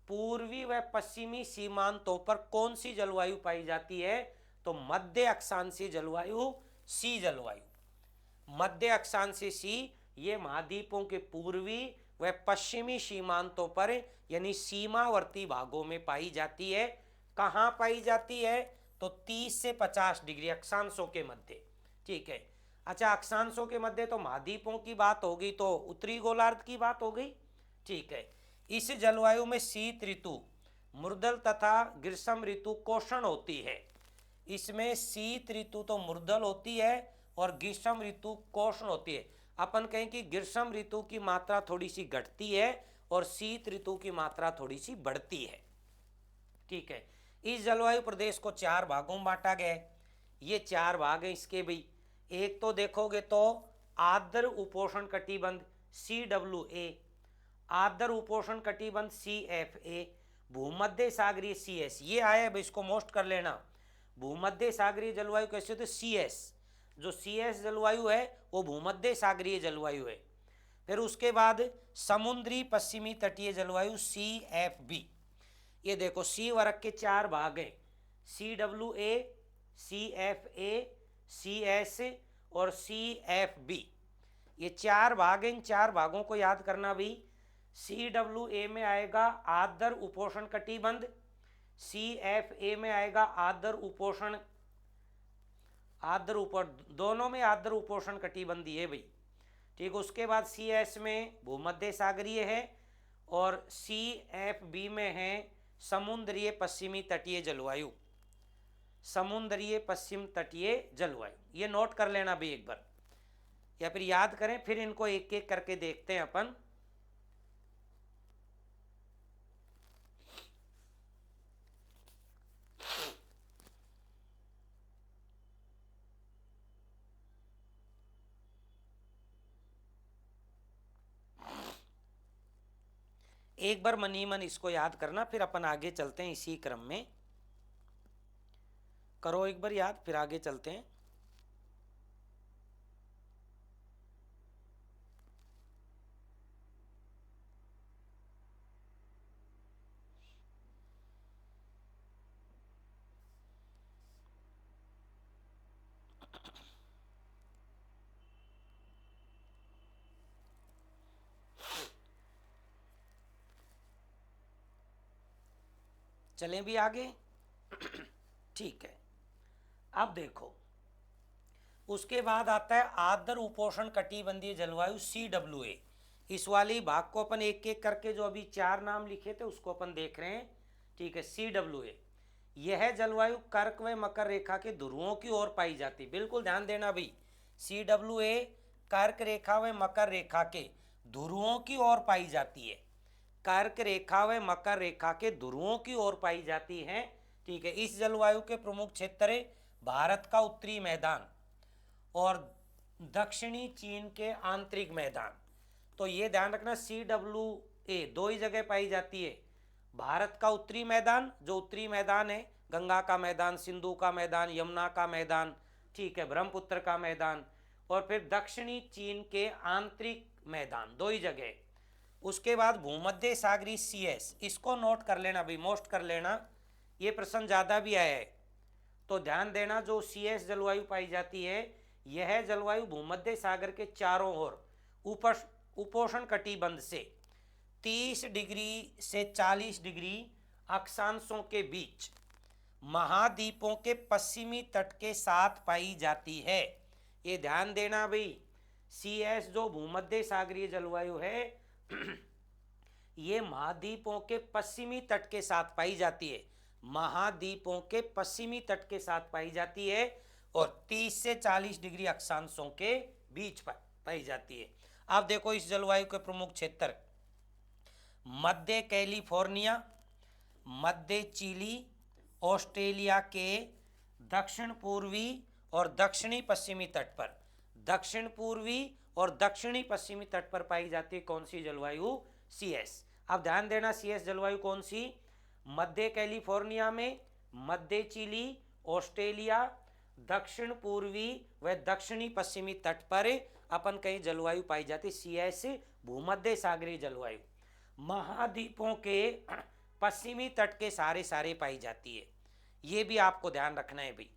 पूर्वी व पश्चिमी सीमांतों पर कौन सी जलवायु पाई जाती है? तो मध्य अक्षांशीय जलवायु, सी जलवायु। मध्य अक्षांशीय सी ये महाद्वीपों के पूर्वी व पश्चिमी सीमांतों पर यानी सीमावर्ती भागों में पाई जाती है। कहाँ पाई जाती है? तो 30 से 50 डिग्री अक्षांशों के मध्य। ठीक है, अच्छा अक्षांशों के मध्य तो महाद्वीपों की बात होगी, तो उत्तरी गोलार्ध की बात हो गई। ठीक है, इस जलवायु में शीत ऋतु, मृदल तथा ग्रीष्म ऋतु कोषण होती है। इसमें शीत ऋतु तो मृदल होती है और ग्रीष्म ऋतु कोषण होती है। अपन कहें कि ग्रीष्म ऋतु की मात्रा थोड़ी सी घटती है और शीत ऋतु की मात्रा थोड़ी सी बढ़ती है। ठीक है, इस जलवायु प्रदेश को 4 भागों में बांटा गया है। ये 4 भाग हैं इसके भी। एक तो देखोगे तो आर्द्र उपोष्ण कटिबंध CWA, आर्द्र उपोष्ण कटिबंध CFA, भूमध्य सागरीय CS, ये आया है, इसको मोस्ट कर लेना। भूमध्य सागरीय जलवायु कैसे होती है? CS, जो CS जलवायु है वो भूमध्य सागरीय जलवायु है। फिर उसके बाद समुद्री पश्चिमी तटीय जलवायु CFB। ये देखो सी वर्ग के 4 भाग हैं, CWA, CFA, CS और CFB। ये 4 भाग हैं। इन 4 भागों को याद करना भी। CWA में आएगा आर्द्र उपोष्ण कटिबंध, CFA में आएगा आर्द्र उपोष्ण, दोनों में आर्द्र उपोष्ण कटिबंधी है भाई। ठीक, उसके बाद CS में भूमध्य सागरीय है और CFB में है समुद्रीय पश्चिमी तटीय जलवायु, समुद्रीय पश्चिम तटीय जलवायु। ये नोट कर लेना भी एक बार, या फिर याद करें, फिर इनको एक एक करके देखते हैं अपन। एक बार मनी मन इसको याद करना, फिर अपन आगे चलते हैं इसी क्रम में। करो एक बार याद, फिर आगे चलते हैं। चलें भी आगे। ठीक है, अब देखो उसके बाद आता है आर्द्र उपोष्ण कटिबंधीय जलवायु CWA। इस वाली भाग को अपन एक एक करके, जो अभी 4 नाम लिखे थे उसको अपन देख रहे हैं। ठीक है, CWA यह जलवायु कर्क व मकर रेखा के ध्रुवों की ओर पाई जाती है। बिल्कुल ध्यान देना भाई, CWA कर्क रेखा व मकर रेखा के ध्रुवों की ओर पाई जाती है। कर्क रेखा व मकर रेखा के ध्रुवों की ओर पाई जाती है। ठीक है, इस जलवायु के प्रमुख क्षेत्र है भारत का उत्तरी मैदान और दक्षिणी चीन के आंतरिक मैदान। तो ये ध्यान रखना, CWA 2 ही जगह पाई जाती है। भारत का उत्तरी मैदान, जो उत्तरी मैदान है, गंगा का मैदान, सिंधु का मैदान, यमुना का मैदान, ठीक है, ब्रह्मपुत्र का मैदान, और फिर दक्षिणी चीन के आंतरिक मैदान, 2 ही जगह। उसके बाद भूमध्य सागरीय CS, इसको नोट कर लेना भाई, मोस्ट कर लेना, ये प्रश्न ज़्यादा भी आया है, तो ध्यान देना। जो CS जलवायु पाई जाती है, यह जलवायु भूमध्य सागर के चारों ओर उपोष्ण कटिबंध से 30 डिग्री से 40 डिग्री अक्षांशों के बीच महाद्वीपों के पश्चिमी तट के साथ पाई जाती है। ये ध्यान देना भाई, CS जो भूमध्य सागरीय जलवायु है ये महाद्वीपों के पश्चिमी तट के साथ पाई जाती है, महाद्वीपों के पश्चिमी तट के साथ पाई जाती है और 30 से 40 डिग्री अक्षांशों के बीच पाई जाती है। अब देखो इस जलवायु के प्रमुख क्षेत्र, मध्य कैलिफोर्निया, मध्य चिली, ऑस्ट्रेलिया के दक्षिण पूर्वी और दक्षिणी पश्चिमी तट पर, दक्षिण पूर्वी और दक्षिणी पश्चिमी तट पर पाई जाती है कौन सी जलवायु? CS। अब ध्यान देना, CS जलवायु कौन सी? मध्य कैलिफोर्निया में, मध्य चिली, ऑस्ट्रेलिया, दक्षिण पूर्वी व दक्षिणी पश्चिमी तट पर अपन कहीं जलवायु पाई जाती। CS भूमध्य सागरीय जलवायु महाद्वीपों के पश्चिमी तट के सारे पाई जाती है। ये भी आपको ध्यान रखना है भाई।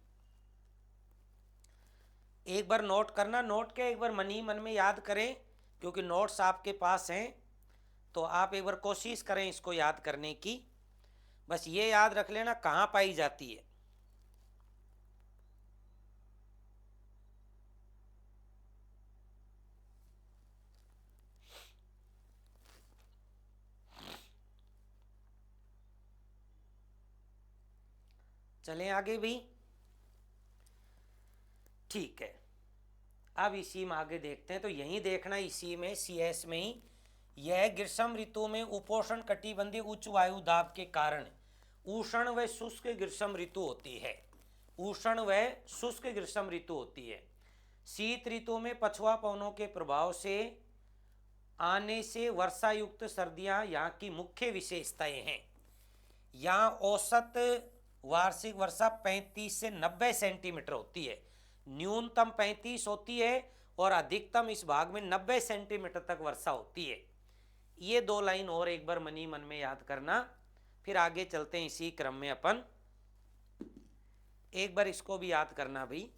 एक बार नोट करना, नोट के एक बार मन ही मन में याद करें, क्योंकि नोट्स आपके पास हैं तो आप एक बार कोशिश करें इसको याद करने की। बस ये याद रख लेना कहाँ पाई जाती है। चलें आगे भी, ठीक है। अब इसी में आगे देखते हैं, तो यहीं देखना, इसी में CS में ही, यह ग्रीष्म ऋतु में उपोष्ण कटिबंधीय उच्च वायु दाब के कारण उष्ण व शुष्क ग्रीष्म ऋतु होती है। उष्ण व शुष्क ग्रीष्म ऋतु होती है। शीत ऋतु में पछुआ पवनों के प्रभाव से आने से वर्षा युक्त सर्दियां यहाँ की मुख्य विशेषताएं हैं। यहाँ औसत वार्षिक वर्षा 35 से 90 सेंटीमीटर होती है। न्यूनतम 35 होती है और अधिकतम इस भाग में 90 सेंटीमीटर तक वर्षा होती है। ये दो लाइन और एक बार मनी मन में याद करना, फिर आगे चलते हैं इसी क्रम में अपन। एक बार इसको भी याद करना भाई।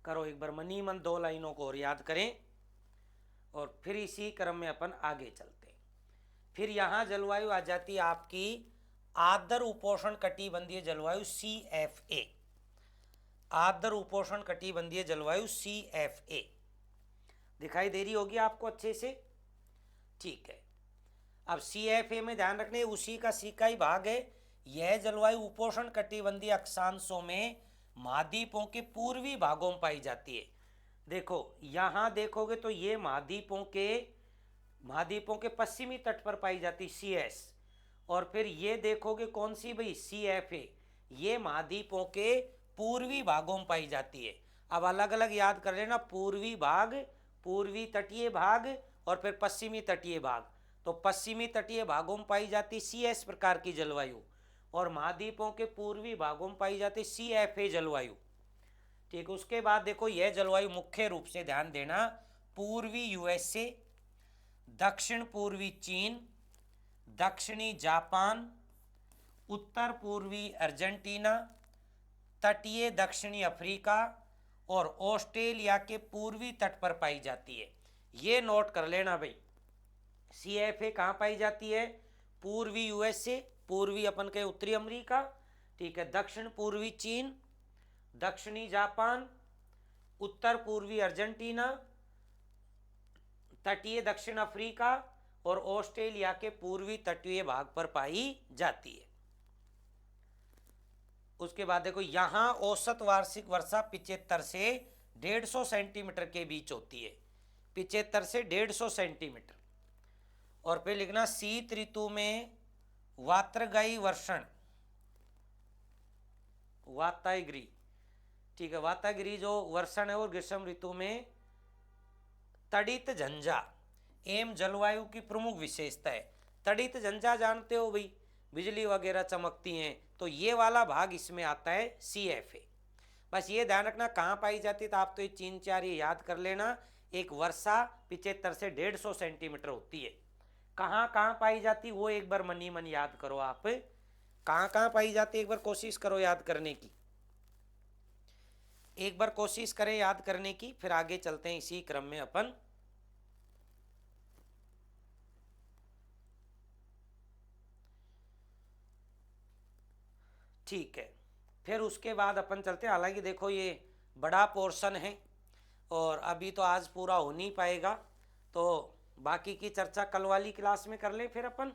करो एक बार मनी मन, दो लाइनों को और याद करें और फिर इसी क्रम में अपन आगे चलते हैं। फिर यहाँ जलवायु आ जाती है आपकी आर्द्र उपोष्ण कटिबंधीय जलवायु CFA। आर्द्र उपोष्ण कटिबंधीय जलवायु CFA दिखाई दे रही होगी आपको अच्छे से, ठीक है। अब CFA में ध्यान रखने, उसी का C का ही भाग है। यह जलवायु उपोष्ण कटिबंधीय अक्षांशों में महाद्वीपों के पूर्वी भागों में पाई जाती है। देखो यहाँ देखोगे तो ये महाद्वीपों के पश्चिमी तट पर पाई जाती CS, और फिर ये देखोगे कौन सी भाई? CFA, ये महाद्वीपों के पूर्वी भागों में पाई जाती है। अब अलग अलग याद कर लेना, पूर्वी भाग, पूर्वी तटीय भाग और फिर पश्चिमी तटीय भाग। तो पश्चिमी तटीय भागों में पाई जाती CS प्रकार की जलवायु और महाद्वीपों के पूर्वी भागों में पाई जाती CFA जलवायु, ठीक। उसके बाद देखो यह जलवायु मुख्य रूप से ध्यान देना पूर्वी USA, दक्षिण पूर्वी चीन, दक्षिणी जापान, उत्तर पूर्वी अर्जेंटीना, तटीय दक्षिणी अफ्रीका और ऑस्ट्रेलिया के पूर्वी तट पर पाई जाती है। ये नोट कर लेना भाई। CFA कहाँ पाई जाती है? पूर्वी USA, पूर्वी अपन के उत्तरी अमेरिका, ठीक है, दक्षिण पूर्वी चीन, दक्षिणी जापान, उत्तर पूर्वी अर्जेंटीना, तटीय दक्षिण अफ्रीका और ऑस्ट्रेलिया के पूर्वी तटीय भाग पर पाई जाती है। उसके बाद देखो यहाँ औसत वार्षिक वर्षा 75 से 150 सेंटीमीटर के बीच होती है। 75 से 150 सेंटीमीटर। और फिर लिखना शीत ऋतु में वात्रगायी वर्षण, वातायगृह, ठीक है, वातागृह जो वर्षण है वो ग्रीष्म ऋतु में तड़ित झंझा एवं जलवायु की प्रमुख विशेषता है। तड़ित झंझा जानते हो भाई, बिजली वगैरह चमकती हैं, तो ये वाला भाग इसमें आता है CFA। बस ये ध्यान रखना कहाँ पाई जाती है, तो आप तो ये 3-4 ये याद कर लेना। एक वर्षा 75 से 150 सेंटीमीटर होती है। कहाँ कहाँ पाई जाती वो एक बार मनी मन याद करो। आप कहाँ कहाँ पाई जाती एक बार कोशिश करो याद करने की, एक बार कोशिश करें याद करने की, फिर आगे चलते हैं इसी क्रम में अपन। ठीक है, फिर उसके बाद अपन चलते हैं। हालांकि देखो ये बड़ा पोर्शन है और अभी तो आज पूरा हो नहीं पाएगा, तो बाकी की चर्चा कल वाली क्लास में कर लें फिर अपन,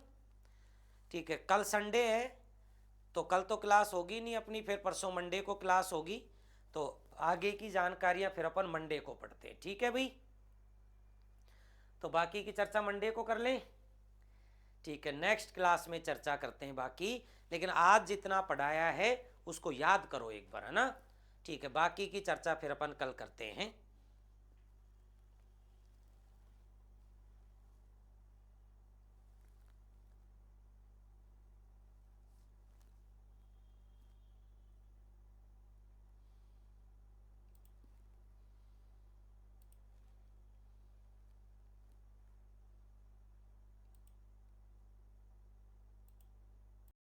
ठीक है। कल संडे है तो कल तो क्लास होगी नहीं अपनी, फिर परसों मंडे को क्लास होगी, तो आगे की जानकारियां फिर अपन मंडे को पढ़ते हैं, ठीक है भाई। तो बाकी की चर्चा मंडे को कर लें, ठीक है। नेक्स्ट क्लास में चर्चा करते हैं बाकी, लेकिन आज जितना पढ़ाया है उसको याद करो एक बार, है ना, ठीक है। बाकी की चर्चा फिर अपन कल करते हैं।